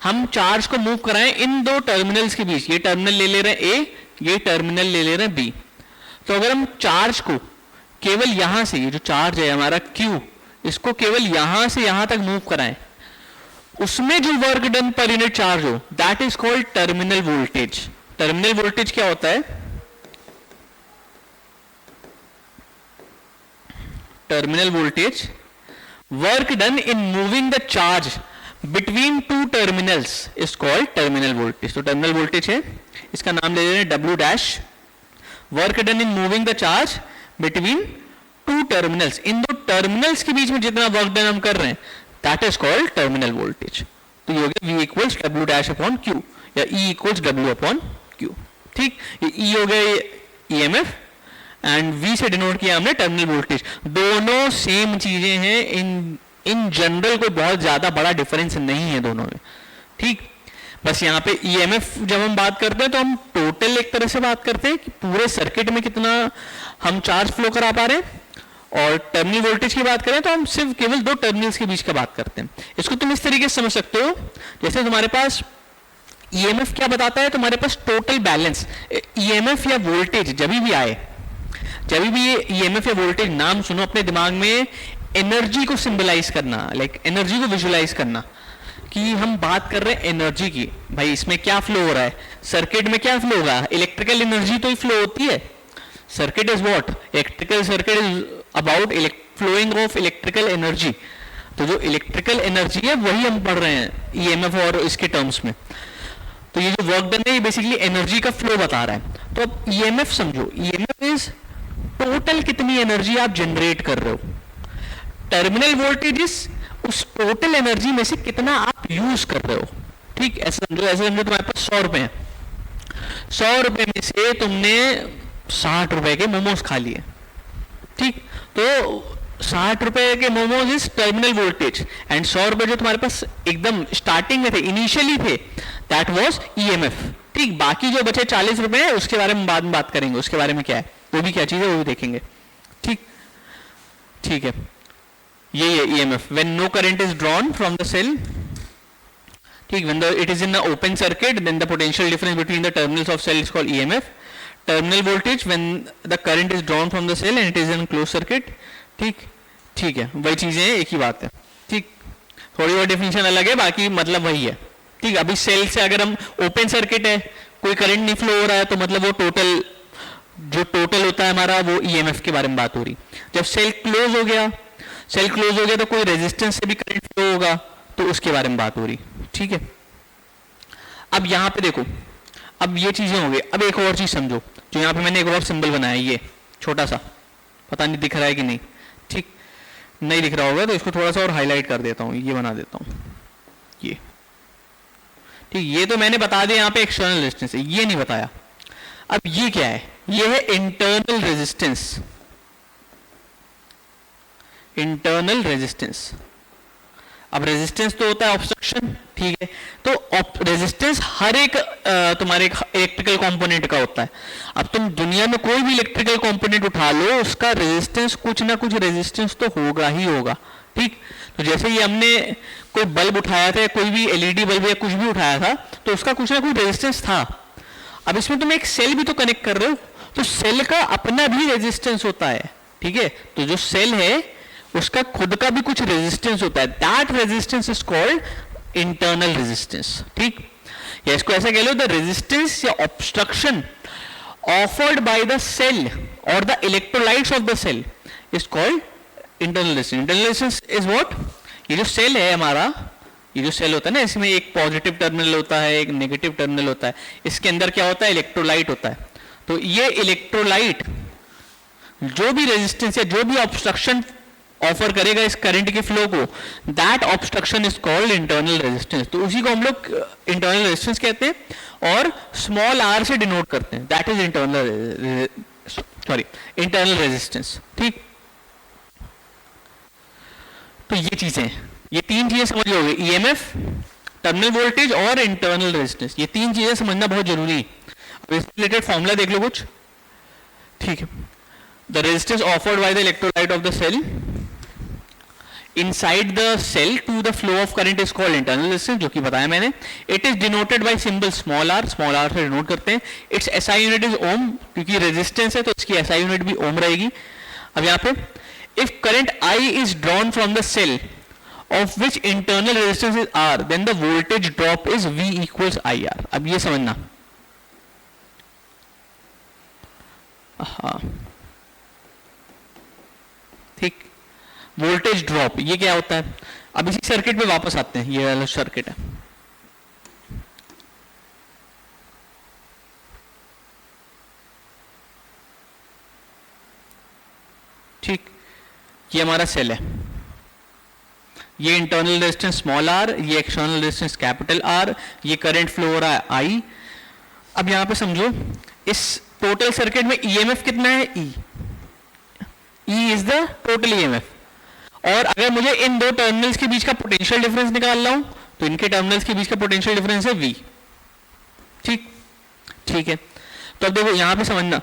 S1: हम चार्ज को मूव कराएं इन दो टर्मिनल्स के बीच, ये टर्मिनल ले ले रहे हैं ए, ये टर्मिनल ले ले रहे हैं बी। तो अगर हम चार्ज को केवल यहां से, ये जो चार्ज है हमारा Q, इसको केवल यहां से यहां तक मूव कराएं, उसमें जो work done per unit charge हो, that is called terminal voltage. Terminal voltage क्या होता है? Terminal voltage, work done in moving the charge between two terminals is called terminal voltage. तो टर्मिनल वोल्टेज है, इसका नाम ले रहे हैं W dash. Work done in moving the charge between two terminals, इन दो टर्मिनल्स के बीच में जितना वर्क डन हम कर रहे हैं, that is called terminal voltage. तो ये हो गया V equals W dash upon Q या E equals W upon Q। ठीक, ये E हो गया EMF एंड V से डिनोट किया हमने टर्मिनल वोल्टेज। दोनों सेम चीजें हैं, इन जनरल कोई बहुत ज्यादा बड़ा डिफरेंस नहीं है दोनों में। ठीक, बस यहाँ पे EMF जब हम बात करते हैं तो हम टोटल एक तरह से बात करते हैं कि पूरे सर्किट में कितना हम चार्ज फ्लो करा पा रहे हैं, और टर्मिनल वोल्टेज की बात करें तो हम सिर्फ केवल दो टर्मिनल्स के बीच का बात करते हैं। इसको तुम इस तरीके से समझ सकते हो, जैसे तुम्हारे पास EMF क्या बताता है, तुम्हारे पास टोटल बैलेंस। EMF या वोल्टेज जब भी आए, जब भी ये EMF या वोल्टेज नाम सुनो, अपने दिमाग में एनर्जी को सिंबलाइज करना, लाइक एनर्जी को विजुलाइज करना कि हम बात कर रहे हैं एनर्जी की। भाई इसमें क्या फ्लो हो रहा है, सर्किट में क्या फ्लो होगा, इलेक्ट्रिकल एनर्जी तो ही फ्लो होती है। Circuit is what, electrical circuit is about flowing of electrical energy. तो जो इलेक्ट्रिकल एनर्जी है वही हम पढ़ रहे हैं EMF और इसके टर्म्स में। तो ये जो वर्क डन है ये बेसिकली एनर्जी का फ्लो बता रहा है। तो अब EMF समझो, EMF इज टोटल कितनी एनर्जी आप जनरेट कर रहे हो, टर्मिनल वोल्टेज इज उस टोटल एनर्जी में से कितना आप यूज कर रहे हो। ठीक, ऐसे समझो तुम्हारे पास 100 रुपए हैं, 100 रुपए में से तुमने 60 रुपए के मोमोज खा लिए। ठीक, तो 60 रुपए के momos is terminal voltage, and 100 रुपए जो तुम्हारे पास एकदम स्टार्टिंग में थे, इनिशियली थे, दैट वाज EMF। ठीक, बाकी जो बचे 40 रुपए है उसके बारे में बाद में बात करेंगे, उसके बारे में क्या है, वो भी क्या चीज है वो भी देखेंगे। ठीक, ठीक है, ये EMF when no current is drawn from the cell. ठीक, when it is in an open circuit, then the potential difference between the terminals of cell is called EMF. Terminal voltage when the current is drawn from the cell and it is in closed circuit. ठीक, ठीक है, वही चीजें हैं, एक ही बात है। ठीक, थोड़ी और डेफिनेशन अलग है, बाकी मतलब वही है। ठीक, अभी सेल से अगर हम ओपन सर्किट है, कोई करंट नहीं फ्लो हो रहा है, तो मतलब वो टोटल, जो टोटल होता है हमारा, वो EMF के बारे में बात हो रही। जब सेल क्लोज हो गया, सेल क्लोज हो गया तो कोई रेजिस्टेंस से भी करंट फ्लो होगा, तो उसके बारे में बात हो रही। ठीक है, अब यहां पे देखो, अब ये चीजें हो गई। अब एक और चीज समझो, जो यहां पे मैंने एक और सिंबल बनाया, ये छोटा सा, पता नहीं दिख रहा है कि नहीं। ठीक, नहीं दिख रहा होगा तो इसको थोड़ा सा और हाईलाइट कर देता हूं, ये बना देता हूं, ये। ठीक, ये तो मैंने बता दिया यहाँ पे एक्सटर्नल रेजिस्टेंस है, ये नहीं बताया। अब ये क्या है, ये है इंटरनल रेजिस्टेंस। इंटरनल रेजिस्टेंस, अब रेजिस्टेंस तो होता है ऑब्स्ट्रक्शन। ठीक है, तो रेजिस्टेंस हर एक तुम्हारे इलेक्ट्रिकल कंपोनेंट का होता है। अब तुम दुनिया में कोई भी इलेक्ट्रिकल कंपोनेंट उठा लो, उसका रेजिस्टेंस कुछ ना कुछ रेजिस्टेंस तो होगा ही होगा। ठीक, तो जैसे ये हमने कोई बल्ब उठाया था, कोई भी LED बल्ब या कुछ भी उठाया था, तो उसका कुछ ना कुछ रेजिस्टेंस था। अब इसमें तुम एक सेल भी तो कनेक्ट कर रहे हो, तो सेल का अपना भी रेजिस्टेंस होता है। ठीक है, तो जो सेल है उसका खुद का भी कुछ रेजिस्टेंस होता है, that resistance is called internal resistance. ठीक, या इसको ऐसा कह लो, द रेजिस्टेंस या obstruction offered by the cell और the electrolytes of the cell is called internal resistance. Internal resistance is what, ये जो सेल है हमारा, ये जो सेल होता है ना, इसमें एक पॉजिटिव टर्मिनल होता है, एक नेगेटिव टर्मिनल होता है, इसके अंदर क्या होता है, इलेक्ट्रोलाइट होता है। तो ये इलेक्ट्रोलाइट जो भी रेजिस्टेंस या जो भी ऑब्स्ट्रक्शन ऑफर करेगा इस करंट के फ्लो को, that obstruction is called internal resistance. तो उसी को हम लोग इंटरनल रेजिस्टेंस कहते हैं और स्मॉल आर से डिनोट करते हैं, दैट इज इंटरनल रेजिस्टेंस। ठीक, तो ये चीजें, ये तीन चीजें समझ लोगे, ईएमएफ, टर्मिनल वोल्टेज और इंटरनल रेजिस्टेंस, ये तीन चीजें समझना बहुत जरूरी है। अब इससे रिलेटेड फॉर्मूला देख लो कुछ। ठीक है, the resistance offered by the electrolyte of the cell inside the cell to the flow of current is called internal resistance, जो कि बताया मैंने। it is denoted by symbol small r से डिनोट करते हैं। its SI unit is ohm, क्योंकि resistance है तो इसकी SI यूनिट भी ओम रहेगी। अब यहाँ पे if current I is drawn from the cell of which internal resistance is R, then the voltage drop is V equals IR। अब ये समझना, ठीक, वोल्टेज ड्रॉप ये क्या होता है। अब इसी सर्किट पे वापस आते हैं, ये वाला सर्किट है। ठीक, ये हमारा सेल है, ये इंटरनल रेजिस्टेंस स्मॉल आर, ये एक्सटर्नल रेजिस्टेंस कैपिटल आर, ये करंट फ्लो हो रहा है आई। अब यहां पे समझो इस टोटल सर्किट में ईएमएफ कितना है, E is the total EMF. और अगर मुझे इन दो टर्मिनल्स के बीच का पोटेंशियल डिफरेंस निकालना हो तो इनके टर्मिनल्स के बीच का पोटेंशियल डिफरेंस है V। ठीक, ठीक है, तो अब देखो यहां पे समझना,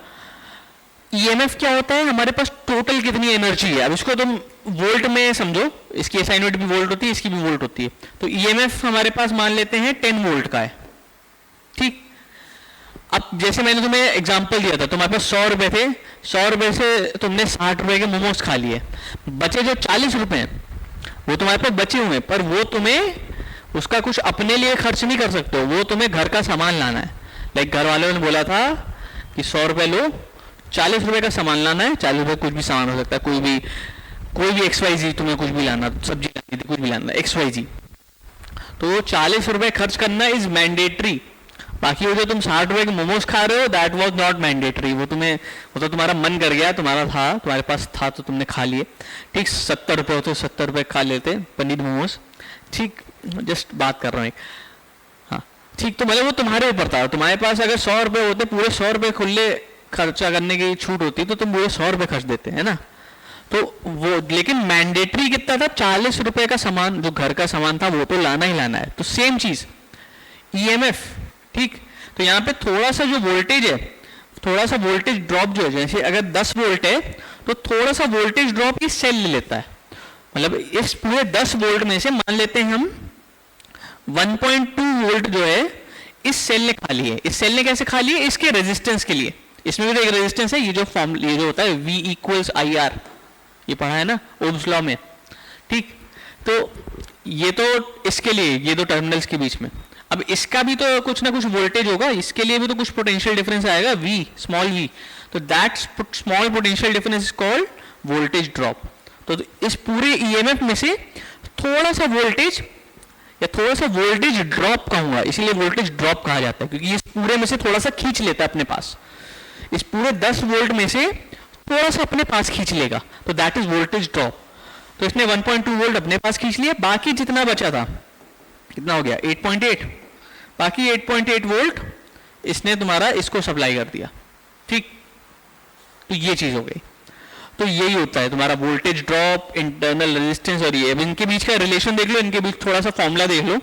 S1: ईएमएफ क्या होता है, हमारे पास टोटल कितनी एनर्जी है। अब इसको तुम वोल्ट में समझो, इसकी SI यूनिट भी वोल्ट होती है, इसकी भी वोल्ट होती है। तो ईएमएफ हमारे पास मान लेते हैं 10 वोल्ट का है। ठीक, अब जैसे मैंने तुम्हें एग्जांपल दिया था, तुम्हारे पास 100 रुपए थे, 100 रुपए से तुमने 60 रुपए के मोमोज खा लिए, बचे जो 40 रुपए वो तुम्हारे पास बचे हुए, पर वो तुम्हें उसका कुछ अपने लिए खर्च नहीं कर सकते हो, वो तुम्हें घर का सामान लाना है। लाइक घर वालों ने बोला था कि 100 रुपए लो, 40 रुपए का सामान लाना है, 40 रुपए कुछ भी सामान हो सकता है, कोई भी XYZ तुम्हें कुछ भी लाना, सब्जी लानी थी, कुछ भी लाना XYZ, तो 40 रुपए खर्च करना इज मैंडेटरी। बाकी वो जो तुम 60 रुपए के मोमोज खा रहे हो, दैट वाज नॉट मैंडेटरी, वो तो तुम्हारा मन कर गया, तुम्हारे पास था तो तुमने खा लिए। ठीक, 70 रुपए होते 70 रुपए खा लेते पनीर मोमोज। ठीक, जस्ट बात कर रहा हूँ। हाँ ठीक, तो मतलब वो तुम्हारे ऊपर था, तुम्हारे पास अगर 100 रुपए होते, पूरे 100 रुपए खुले खर्चा करने की छूट होती तो तुम पूरे 100 रुपए खर्च देते, है ना। तो वो, लेकिन मैंडेटरी कितना था, 40 रुपए का सामान, जो घर का सामान था वो तो लाना ही लाना है। तो सेम चीज ईएमएफ। ठीक, तो यहाँ पे थोड़ा सा जो वोल्टेज है, थोड़ा सा वोल्टेज ड्रॉप जो है, जैसे अगर 10 वोल्ट है तो थोड़ा सा वोल्टेज ड्रॉप इस सेल ले लेता है। मतलब इस पूरे 10 वोल्ट में से मान लेते हैं हम 1.2 वोल्ट जो है इस सेल ने खा लिए। इस सेल ने कैसे खा लिए, इसके रेजिस्टेंस के लिए। इसमें भी तो एक रेजिस्टेंस है, ये जो होता है V इक्वल्स IR, ये पढ़ा है ना ओम्स लॉ में। ठीक, तो ये तो इसके लिए, ये दो टर्मिनल्स के बीच में। अब इसका भी तो कुछ ना कुछ वोल्टेज होगा, इसके लिए भी तो कुछ पोटेंशियल डिफरेंस आएगा, V, स्मॉल v। तो that small potential difference is called voltage drop. तो इस पूरे ईएमएफ में से थोड़ा सा वोल्टेज या थोड़ा सा वोल्टेज ड्रॉप कहूंगा, इसीलिए वोल्टेज ड्रॉप कहा जाता है, क्योंकि इस पूरे में से थोड़ा सा खींच लेता है अपने पास। इस पूरे 10 वोल्ट में से थोड़ा सा अपने पास खींच लेगा, तो दैट इज वोल्टेज ड्रॉप। तो इसने 1.2 वोल्ट अपने पास खींच लिया, बाकी जितना बचा था कितना हो गया 8.8, बाकी 8.8 वोल्ट इसने तुम्हारा इसको सप्लाई कर दिया। ठीक, तो ये चीज हो गई। तो यही होता है तुम्हारा वोल्टेज ड्रॉप, इंटरनल रेजिस्टेंस और ये। अब इनके बीच का रिलेशन देख लो, इनके बीच थोड़ा सा फॉर्मूला देख लो,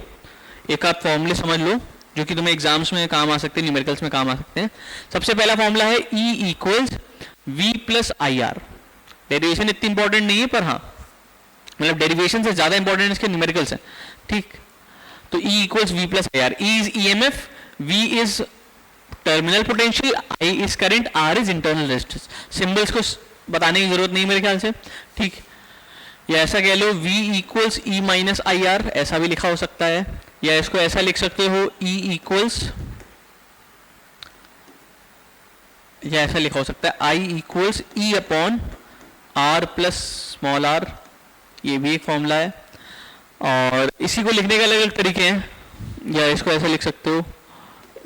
S1: एक आध फॉर्मूले समझ लो जो कि तुम्हें एग्जाम्स में काम आ सकते हैं, न्यूमेरिकल्स में काम आ सकते हैं। सबसे पहला फॉर्मूला है E equals V plus IR। Derivation इतनी इंपॉर्टेंट नहीं है, पर हाँ मतलब डेरिवेशन से ज्यादा इंपॉर्टेंट इसके न्यूमेरिकल्स हैं। ठीक, तो E equals V plus IR। E is EMF, V is terminal potential, I is current, R is internal resistance. Symbols को बताने की जरूरत नहीं मेरे ख्याल से। ठीक, या ऐसा कह लो V equals E minus IR, ऐसा भी लिखा हो सकता है, या इसको ऐसा लिख सकते हो E इक्वल्स, या ऐसा लिखा हो सकता है I equals E upon R plus small r, ये भी एक फॉर्मूला है। और इसी को लिखने के अलग अलग तरीके हैं, या इसको ऐसा लिख सकते हो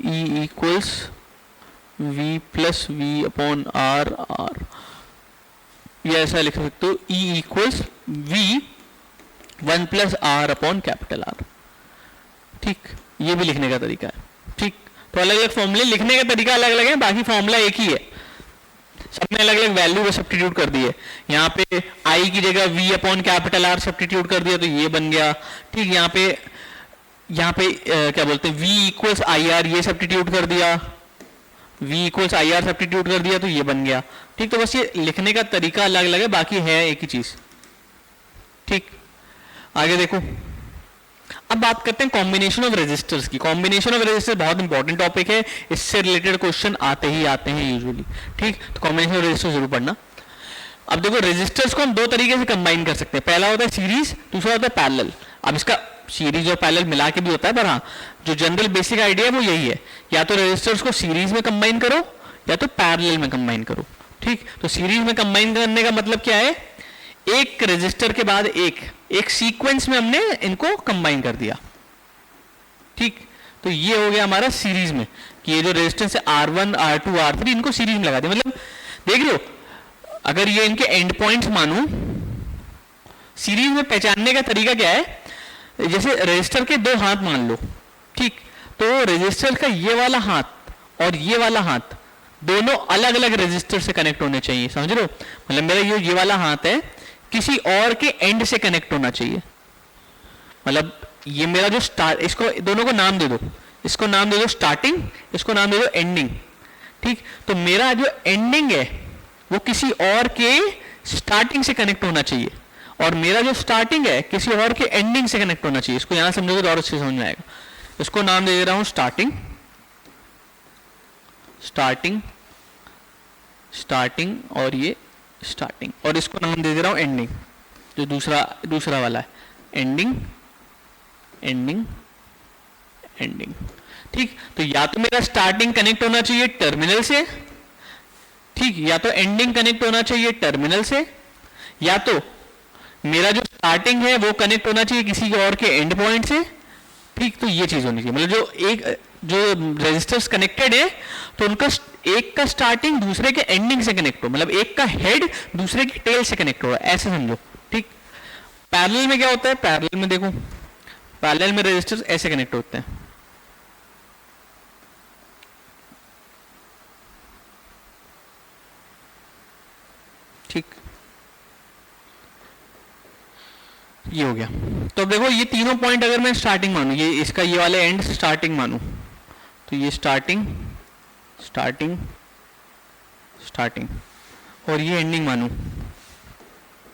S1: E equals V plus V upon R, ये ऐसा लिख सकते हो E equals V 1 plus R upon capital R। ठीक, ये भी लिखने का तरीका है। ठीक, तो अलग अलग फॉर्मूले लिखने का तरीका अलग अलग है, बाकी फॉर्मूला एक ही है, सबने अलग अलग वैल्यू को सब्स्टिट्यूट कर दिए। यहाँ पे I की जगह V upon capital R substitute कर दिया तो ये बन गया। ठीक, यहाँ पे क्या बोलते हैं V इक्वल्स आई आर, ये सब्स्टिट्यूट कर दिया, V equals I R substitute कर दिया तो ये बन गया। ठीक, तो बस ये लिखने का तरीका अलग अलग है, बाकी है एक ही चीज। ठीक, आगे देखो, अब बात करते हैं कॉम्बिनेशन ऑफ रेजिस्टर्स की। कॉम्बिनेशन ऑफ रेजिस्टर बहुत इंपॉर्टेंट टॉपिक है, इससे रिलेटेड क्वेश्चन आते हैं यूजुअली। ठीक, तो कॉम्बिनेशन ऑफ रेजिस्टर जरूर पढ़ना। अब देखो, रेजिस्टर्स को हम दो तरीके से कंबाइन कर सकते हैं, पहला होता है सीरीज, दूसरा होता है पैरेलल। अब इसका सीरीज और पैरेलल मिला के भी होता है, पर हाँ जो जनरल बेसिक आइडिया है वो यही है, या तो रेजिस्टर्स को सीरीज में कंबाइन करो या तो पैरेलल में कंबाइन करो। ठीक, तो सीरीज में कंबाइन करने का मतलब क्या है, एक रेजिस्टर के बाद एक सीक्वेंस में हमने इनको कंबाइन कर दिया। ठीक, तो ये हो गया हमारा सीरीज में, कि ये जो रेजिस्टेंस है R1 R2 R3 इनको सीरीज में लगा दिया। मतलब देख रहे हो, अगर ये इनके एंड पॉइंट्स मानूं, सीरीज में पहचानने का तरीका क्या है, जैसे रेजिस्टर के दो हाथ मान लो। ठीक, तो रेजिस्टर का ये वाला हाथ और ये वाला हाथ दोनों अलग अलग रेजिस्टर से कनेक्ट होने चाहिए, समझ रहे हो। मतलब मेरा ये वाला हाथ है, किसी और के एंड से कनेक्ट होना चाहिए। मतलब ये मेरा जो स्टार्ट, इसको दोनों को नाम दे दो, इसको नाम दे दो स्टार्टिंग, इसको नाम दे दो एंडिंग। ठीक, तो मेरा जो एंडिंग है वो किसी और के स्टार्टिंग से कनेक्ट होना चाहिए, और मेरा जो स्टार्टिंग है किसी और के एंडिंग से कनेक्ट होना चाहिए। इसको यहां समझोगे तो और अच्छे समझ में आएगा। इसको नाम दे रहा हूं स्टार्टिंग, स्टार्टिंग, स्टार्टिंग, और ये स्टार्टिंग, और इसको नाम दे रहा हूं एंडिंग, जो दूसरा वाला है, एंडिंग, एंडिंग, एंडिंग। ठीक, तो या तो मेरा स्टार्टिंग कनेक्ट होना चाहिए टर्मिनल से, ठीक, या तो एंडिंग कनेक्ट होना चाहिए टर्मिनल से, या तो मेरा जो स्टार्टिंग है वो कनेक्ट होना चाहिए किसी और के एंड पॉइंट से। ठीक, तो ये चीज होनी चाहिए। मतलब जो रेजिस्टर्स कनेक्टेड है तो उनका एक का स्टार्टिंग दूसरे के एंडिंग से कनेक्ट हो, मतलब एक का हेड दूसरे की टेल से कनेक्ट हो, ऐसे समझो। ठीक, पैरेलल में क्या होता है, पैरेलल में देखो, पैरेलल में रेजिस्टर्स ऐसे कनेक्ट होते हैं। ठीक, ये हो गया। तो अब देखो, ये तीनों पॉइंट अगर मैं स्टार्टिंग मानूं, ये इसका ये वाले एंड स्टार्टिंग मानूं, तो ये स्टार्टिंग, स्टार्टिंग, स्टार्टिंग, और ये एंडिंग मानूं।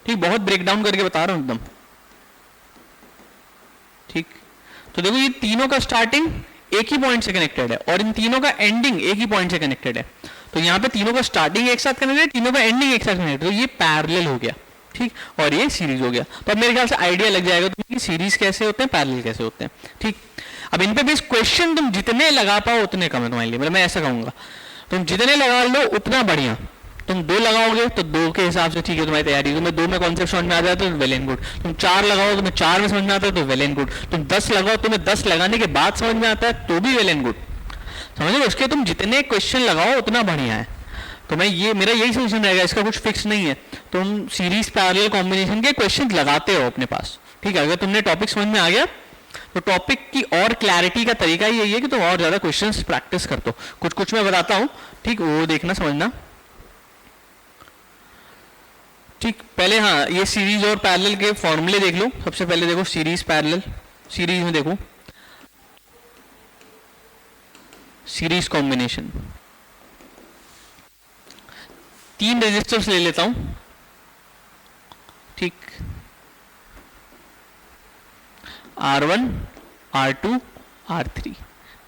S1: ठीक, बहुत ब्रेकडाउन करके बता रहा हूं एकदम। ठीक, तो देखो ये तीनों का स्टार्टिंग एक ही पॉइंट से कनेक्टेड है और इन तीनों का एंडिंग एक ही पॉइंट से कनेक्टेड है। तो यहाँ पे तीनों का स्टार्टिंग एक साथ कनेक्टेड है, तीनों का एंडिंग एक साथ कनेक्टेड है, तो ये पैरेलल हो गया। ठीक, और ये सीरीज हो गया। तो अब मेरे ख्याल से आइडिया लग जाएगा तुम्हें कि सीरीज कैसे होते हैं, पैरेलल कैसे होते हैं। ठीक, अब इन पे बेस क्वेश्चन तुम जितने लगा पाओ उतने कम है तुम्हारे लिए। मतलब मैं ऐसा कहूंगा, तुम जितने लगा लो उतना बढ़िया। तुम 2 लगाओगे तो 2 के हिसाब से ठीक है तुम्हारी तैयारी, तुम्हें 2 में कॉन्सेप्ट समझ में आ जाता है तो वेल एंड गुड। तुम 4 लगाओ तुम्हें 4 में समझ में आता है तो वेल एंड गुड। तुम 10 लगाओ तुम्हें 10 लगाने के बाद समझ में आता है तो भी वेल एंड गुड। समझ लो, उसके तुम जितने क्वेश्चन लगाओ उतना बढ़िया है। तो मैं ये मेरा यही सजेशन रहेगा, इसका कुछ फिक्स नहीं है। तुम सीरीज पैरेलल कॉम्बिनेशन के क्वेश्चन लगाते हो अपने पास। ठीक है, अगर तुमने टॉपिक समझ में आ गया तो टॉपिक की और क्लैरिटी का तरीका यही है कि तुम और ज्यादा क्वेश्चंस प्रैक्टिस कर दो। कुछ कुछ मैं बताता हूं, ठीक, वो देखना समझना। ठीक, पहले हाँ ये सीरीज और पैरेलल के फॉर्मूले देख लो। सबसे पहले देखो सीरीज पैरेलल। सीरीज में देखो सीरीज कॉम्बिनेशन, 3 रेजिस्टर्स ले लेता हूं। ठीक, R1 R2 R3।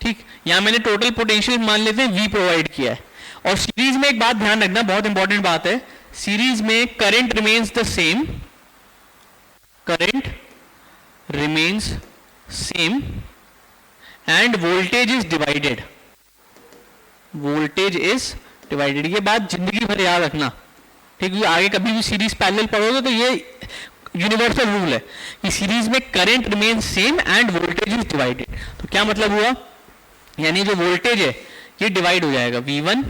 S1: ठीक, यहां मैंने टोटल पोटेंशियल मान लेते हैं V प्रोवाइड किया है। और सीरीज में एक बात ध्यान रखना, बहुत इंपॉर्टेंट बात है, सीरीज में current remains the same, current remains same end voltage is divided, voltage is divided. ये बात जिंदगी भर याद रखना। ठीक है, आगे कभी भी सीरीज पैरेलल पढ़ोगे तो ये यूनिवर्सल रूल है कि सीरीज में current remains same end voltage is divided. तो क्या मतलब हुआ, यानी जो वोल्टेज है ये डिवाइड हो जाएगा V1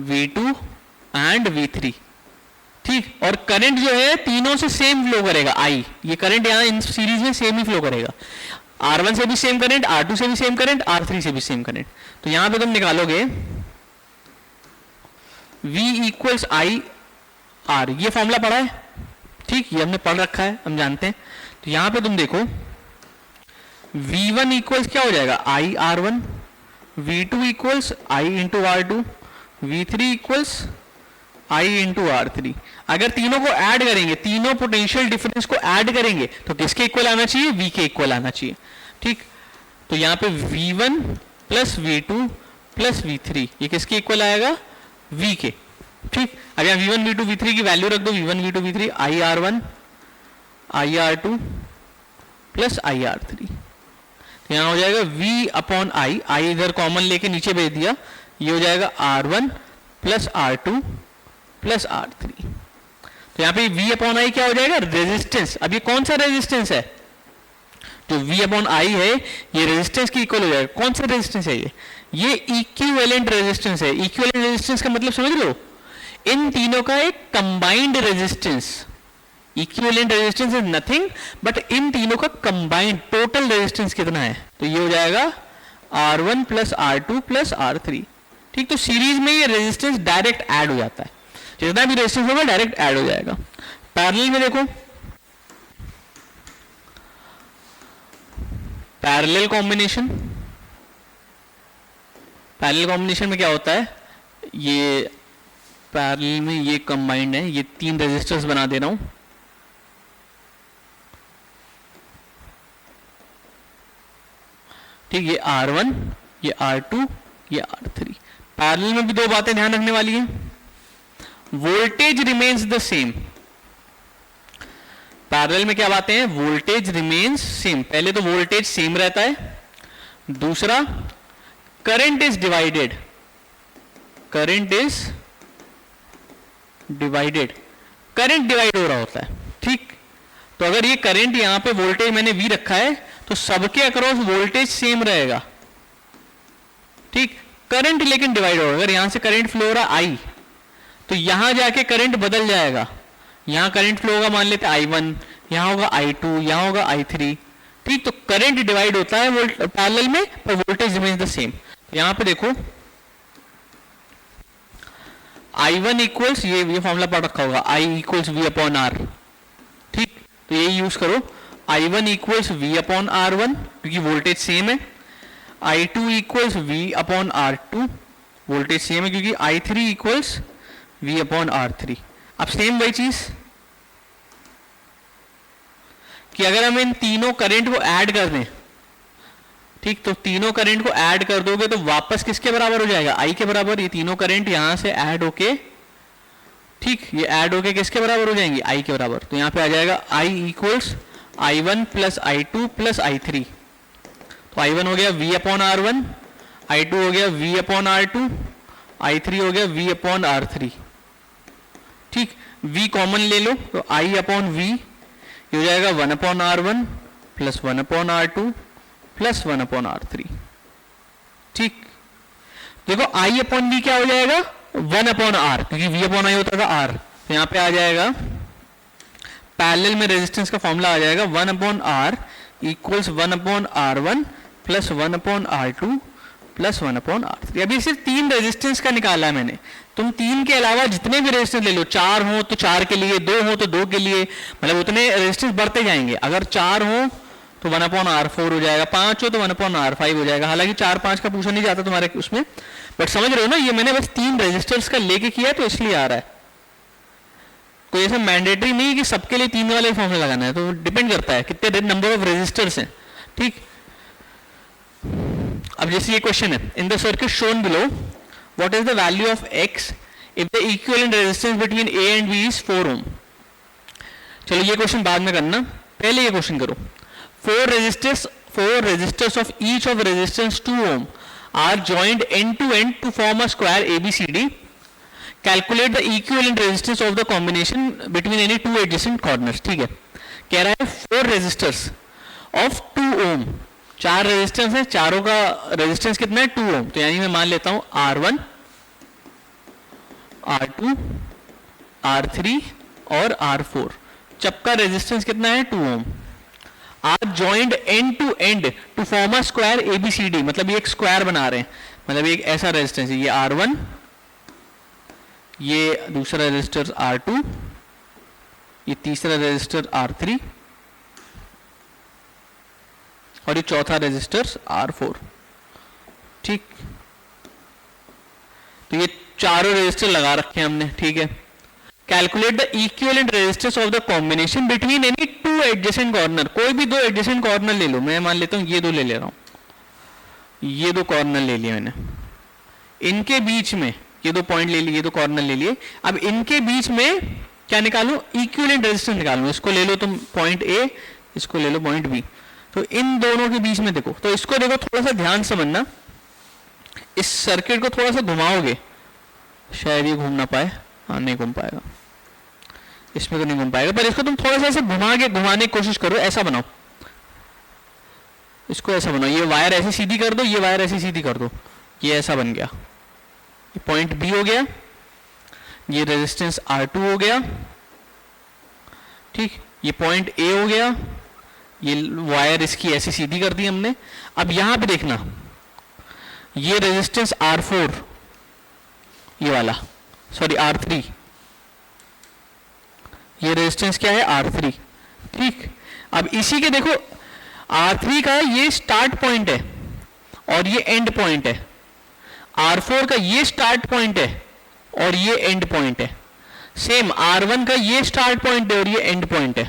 S1: V2 एंड V3। ठीक, और करंट जो है तीनों से सेम फ्लो करेगा, आई, ये करंट यहाँ इन सीरीज में सेम ही फ्लो करेगा, R1 से भी सेम करंट, R2 से भी सेम करंट, R3 से भी सेम करंट। तो यहां पे तुम निकालोगे V इक्वल्स आई आर, ये फॉर्मूला पढ़ा है, ठीक, ये हमने पढ़ रखा है, हम जानते हैं। तो यहां पे तुम देखो V1 इक्वल्स क्या हो जाएगा, आई R1, V2 equals I into R2, V3 equals I into R3। अगर तीनों को ऐड करेंगे, तीनों पोटेंशियल डिफरेंस को ऐड करेंगे तो किसके इक्वल आना चाहिए, V के इक्वल आना चाहिए, ठीक। तो यहाँ पे V1 plus V2 plus V3 ये किसके इक्वल आएगा, V के, ठीक। अब यहाँ V1 V2 V3 की वैल्यू रख दो, V1 V2 V3 आई R1 आई R2 प्लस आई R3। तो यहाँ हो जाएगा V अपॉन आई, आई इधर कॉमन लेके नीचे भेज दिया, ये हो जाएगा R1 plus R2 plus R3। तो यहाँ पे V अपॉन आई क्या हो जाएगा, रेजिस्टेंस। अब ये कौन सा रेजिस्टेंस है, जो V अपॉन आई है ये रेजिस्टेंस की इक्वल हो जाएगा। कौन सा रेजिस्टेंस है ये इक्विवेलेंट रेजिस्टेंस है। इक्विवेलेंट रेजिस्टेंस का मतलब समझ लो, इन तीनों का एक combined resistance. Equivalent resistance is nothing but in तीनों का कंबाइंड टोटल रेजिस्टेंस कितना है, तो ये हो जाएगा R1 plus R2 plus R3, ठीक। तो सीरीज में ये रेजिस्टेंस डायरेक्ट ऐड हो जाता है, जितना भी रेजिस्टेंस होगा डायरेक्ट ऐड हो जाएगा। पैरेलल में देखो, पैरेलल कॉम्बिनेशन, पैरेलल कॉम्बिनेशन में क्या होता है, ये पैरेलल में ये कंबाइंड है, ये तीन रेजिस्टर्स बना दे रहा हूं, ठीक। ये R1 ये R2 ये R3। पैरेलल में भी दो बातें ध्यान रखने वाली है, voltage remains the same. Parallel में क्या बातें हैं, वोल्टेज रिमेन्स सेम। पहले तो वोल्टेज सेम रहता है, दूसरा current is divided, current is divided, current divide हो रहा होता है, ठीक। तो अगर ये करंट यहां पे वोल्टेज मैंने V रखा है तो सबके अक्रॉस वोल्टेज सेम रहेगा, ठीक। करंट लेकिन डिवाइड होगा, अगर यहां से करंट फ्लो हो रहा I तो यहां जाके करंट बदल जाएगा, यहां करंट फ्लो होगा मान लेते I1, यहां होगा I2, यहां होगा I3, ठीक। तो करंट डिवाइड होता है पैरेलल में पर वोल्टेज रिमेन्स द सेम। यहां पे देखो I1 इक्वल्स, ये फॉर्मूला पढ़ रखा होगा, I equals V upon R, ठीक। तो ये यूज करो, I1 equals V upon R1 क्योंकि वोल्टेज सेम है, I2 equals V upon R2 voltage same है क्योंकि I3 equals V upon R3। अब सेम वही चीज कि अगर हम इन तीनों करंट को ऐड कर दें, ठीक, तो तीनों करंट को ऐड कर दोगे तो वापस किसके बराबर हो जाएगा, I के बराबर। ये तीनों करंट यहां से ऐड होके, ठीक, ये ऐड होके किसके बराबर हो जाएंगे, I के बराबर। तो यहां पे आ जाएगा I equals I1 plus I2 plus I3। तो I1 हो गया V अपॉन R1, I2 हो गया V अपॉन R2, I3 हो गया V अपॉन R3, ठीक। V कॉमन ले लो तो I अपॉन V ये हो जाएगा 1 upon R1 plus 1 upon R2 plus 1 upon R3, ठीक। देखो I अपॉन V क्या हो जाएगा, 1 अपॉन R, क्योंकि V अपॉन I होता था R। तो यहां पे आ जाएगा पैरेलल में रेजिस्टेंस का फॉर्मूला आ जाएगा 1 upon R equals 1 upon R1 plus 1 upon R2 plus 1 upon R3। अभी सिर्फ तीन रेजिस्टेंस का निकाला है मैंने, तुम तीन के अलावा जितने भी रेजिस्टेंस ले लो, 4 हो तो 4 के लिए, 2 हो तो 2 के लिए, मतलब उतने रेजिस्टेंस बढ़ते जाएंगे। अगर 4 हो तो 1 अपॉन R4 हो जाएगा, 5 हो तो 1 अपॉन R5 हो जाएगा। हालांकि 4 5 का पूछा नहीं जाता तुम्हारे उसमें, बट समझ रहे हो ना, ये मैंने बस तीन रेजिस्टर्स का लेके किया तो इसलिए आ रहा है। कोई ऐसा मैंडेटरी नहीं है कि सबके लिए तीन वाले फॉर्मूला लगाना है, तो डिपेंड करता है कितने नंबर ऑफ रेजिस्टर्स हैं, ठीक। अब जैसे ये क्वेश्चन है, in the circuit shown below what is the value of x if the equivalent resistance between a and b is 4 ओम। चलो ये क्वेश्चन बाद में करना, पहले ये क्वेश्चन करो। Four resistors of each of resistance 2 ohm are joined end to end to form a square ABCD। Calculate the equivalent resistance of the combination between any two adjacent corners. ठीक है, कह रहा है 4 रेजिस्टर्स ऑफ 2 ओम, 4 रेजिस्टेंस है, चारों का resistance कितना है 2 ओम। तो यानी मैं मान लेता हूं R1 R2 R3 और R4। सबका रेजिस्टेंस कितना है 2 ohm. Are joined end to end to form a square ABCD, मतलब ये एक स्क्वायर बना रहे हैं, मतलब एक ऐसा रेजिस्टेंस है, ये R1, ये दूसरा रेजिस्टर R2, ये तीसरा रेजिस्टर R3 और ये चौथा रेजिस्टर R4। ठीक, तो ये चारों रेजिस्टर लगा रखे हैं हमने। ठीक है, calculate the equivalent resistance of the combination between any two adjacent corner. कोई भी दो एडजेसेंट कॉर्नर ले लो, मैं मान लेता हूं ये दो ले ले रहा हूं, ये दो कॉर्नर ले लिए मैंने, इनके बीच में ये दो पॉइंट ले लिए, ये दो कॉर्नर ले लिए। अब इनके बीच में क्या निकालूं, इक्विवेलेंट रेजिस्टेंस निकालूं। इसको ले लो तुम पॉइंट A, इसको ले लो पॉइंट B। तो इन दोनों के बीच में देखो, तो इसको देखो थोड़ा सा ध्यान समझना, इस सर्किट को थोड़ा सा घुमाओगे, शायद ये घूम ना पाए, हाँ नहीं घूम पाएगा, इसमें तो नहीं घूम पाएगा, पर इसको तुम थोड़ा सा ऐसे घुमाने की कोशिश करो, ऐसा बनाओ, इसको ऐसा बनाओ, ये वायर ऐसे सीधी कर दो, ये वायर ऐसे सीधी कर दो, ये ऐसा बन गया, ये पॉइंट B हो गया, ये रेजिस्टेंस R2 हो गया। ठीक, ये पॉइंट A हो गया, ये वायर इसकी ऐसी सीधी कर दी हमने। अब यहां पे देखना, ये रेजिस्टेंस R4, ये वाला, सॉरी R3, ये रेजिस्टेंस क्या है R3। ठीक, अब इसी के देखो R3 का ये स्टार्ट पॉइंट है और ये एंड पॉइंट है, R4 का ये स्टार्ट पॉइंट है और ये एंड पॉइंट है, सेम R1 का ये स्टार्ट पॉइंट है और ये एंड पॉइंट है।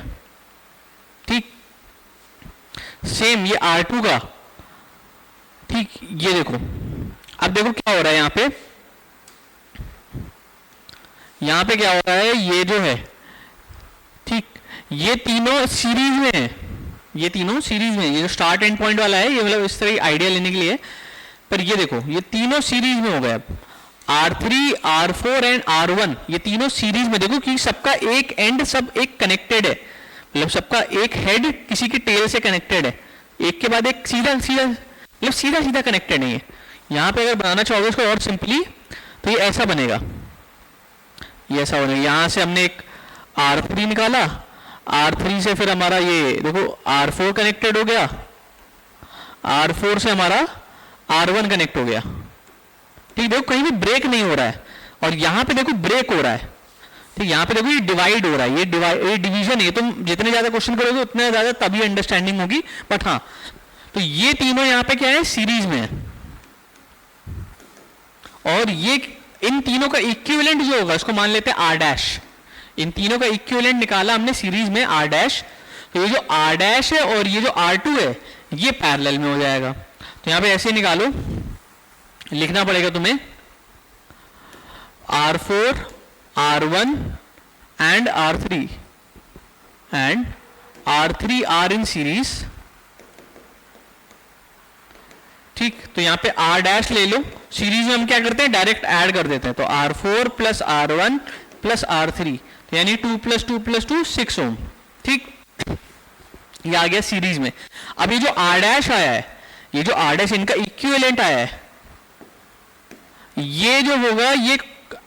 S1: ठीक, सेम ये R2 का। ठीक, ये देखो, अब देखो क्या हो रहा है यहां पे, यहां पे क्या हो रहा है, ये जो है, ठीक, ये तीनों सीरीज में है, ये तीनों सीरीज में, ये जो स्टार्ट एंड पॉइंट वाला है, ये मतलब इस तरह आइडिया लेने के लिए, पर ये देखो ये तीनों सीरीज में हो गए। अब R3, R4 एंड R1 ये तीनों सीरीज में, देखो कि सबका एक एंड, सब एक कनेक्टेड है, मतलब सबका एक हेड किसी की टेल से कनेक्टेड है, एक के बाद एक सीधा सीधा, मतलब सीधा सीधा कनेक्टेड नहीं है। यहां पे अगर बनाना चाहोगे इसको और सिंपली, तो ये ऐसा बनेगा, ये ऐसा बनेगा। यहां से हमने एक R3 निकाला, R3 से फिर हमारा ये देखो R4 कनेक्टेड हो गया, R4 से हमारा R1 कनेक्ट हो गया। ठीक, देखो कहीं भी ब्रेक नहीं हो रहा है, और यहां पे देखो ब्रेक हो रहा है। ठीक, यहां पे देखो ये डिवाइड हो रहा है, ये डिवीजन है। तुम जितने ज्यादा क्वेश्चन करोगे उतने ज्यादा तभी अंडरस्टैंडिंग होगी, बट हाँ, तो ये तीनों यहां पे क्या है, सीरीज में है, और ये इन तीनों का इक्विवेलेंट जो होगा उसको मान लेते हैं R'। इन तीनों का इक्विवेलेंट निकाला हमने सीरीज में R', तो ये जो R' है और ये जो R2 है ये पैरेलल में हो जाएगा। तो यहां पे ऐसे निकालो, लिखना पड़ेगा तुम्हें R4, R1 and R3 and R3 are in series. ठीक, तो यहां पे R' ले लो, सीरीज में हम क्या करते हैं, डायरेक्ट ऐड कर देते हैं, तो R4 plus R1 plus R3, तो यानी 2 + 2 + 2 6 ओम। ठीक, ये आ गया सीरीज में। अब ये जो R' आया है, ये जो R' इनका इक्विवेलेंट आया है, ये जो होगा ये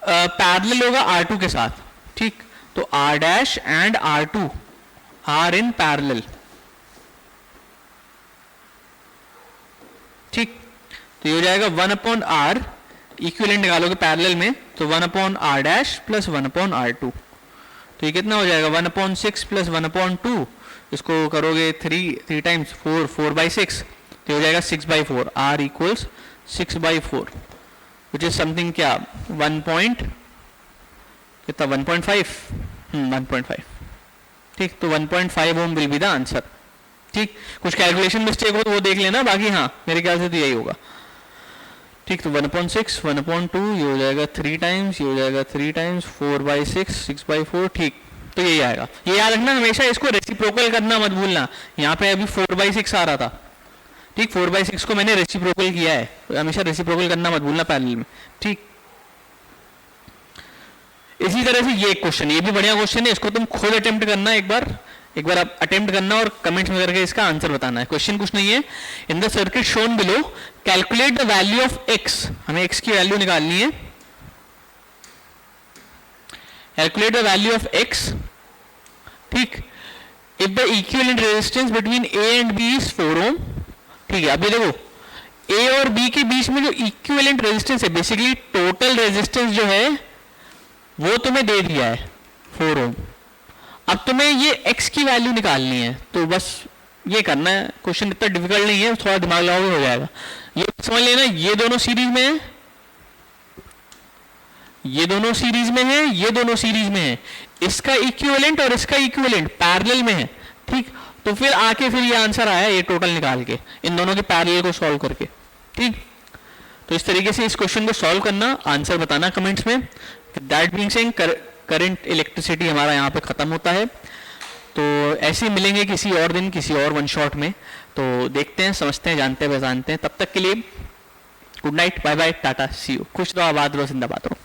S1: पैरेलल होगा R2 के साथ। ठीक, तो R' and R2 are in parallel. ठीक, तो ये हो जाएगा 1/R, इक्विवेलेंट निकालोगे पैरेलल में, तो 1/R' प्लस 1/R2, तो ये कितना हो जाएगा 1/6 प्लस 1/2, इसको करोगे 3 टाइम्स 4/6, तो हो जाएगा 6/4। R equals 6/4 which is something क्या 1.5, 1.5। ठीक, तो 1.5 ohm will be the answer. ठीक, कुछ कैलकुलेशन मिस्टेक हो तो वो देख लेना, बाकी हाँ मेरे ख्याल से तो यही होगा। ठीक, तो 1/6, 1/2, ये हो जाएगा 3 टाइम्स, ये हो जाएगा 3 टाइम्स 4/6, 6/4। ठीक, तो यही आएगा। ये याद रखना, हमेशा इसको रेसिप्रोकल करना मत भूलना। यहाँ पे अभी 4/6 आ रहा था। ठीक, 4/6 को मैंने रेसिप्रोकल किया है, तो हमेशा रेसिप्रोकल करना मत भूलना पैरेलल में। ठीक, इसी तरह से ये एक क्वेश्चन, ये भी बढ़िया क्वेश्चन है, इसको तुम खुद अटेम्प्ट करना, एक बार आप अटेम्प्ट करना और कमेंट्स में करके इसका आंसर बताना है। क्वेश्चन कुछ नहीं है, in the circuit shown below calculate the value of x, हमें x की वैल्यू निकालनी है। Calculate the value of x, ठीक, if the equivalent resistance between a and b is 4 ओम, ठीक है। अभी देखो a और b के बीच में जो इक्विवेलेंट रेजिस्टेंस है, बेसिकली टोटल रेजिस्टेंस जो है वो तुम्हें दे दिया है 4 ओम। अब तुम्हें ये x की वैल्यू निकालनी है, तो बस ये करना है, क्वेश्चन इतना डिफिकल्ट नहीं है, थोड़ा दिमाग लगाओगे हो जाएगा। ये समझ लेना, ये दोनों सीरीज में है, ये दोनों सीरीज में है, ये दोनों सीरीज में है, इसका इक्विवेलेंट और इसका इक्विवेलेंट पैरेलल में है, ठीक। तो फिर आके फिर ये आंसर आया, ये टोटल निकाल के इन दोनों के पैरेलल को सॉल्व करके, ठीक। तो इस तरीके से इस क्वेश्चन को सॉल्व करना, आंसर बताना कमेंट्स में। That being saying current electricity हमारा यहाँ पे खत्म होता है। तो ऐसे ही मिलेंगे किसी और दिन किसी और वन शॉट में। तो देखते हैं, समझते हैं, जानते हैं, पहचानते हैं। तब तक के लिए good night, bye bye, tata, see you. खुश रहो, आबाद रहो, जिंदाबाद रहो।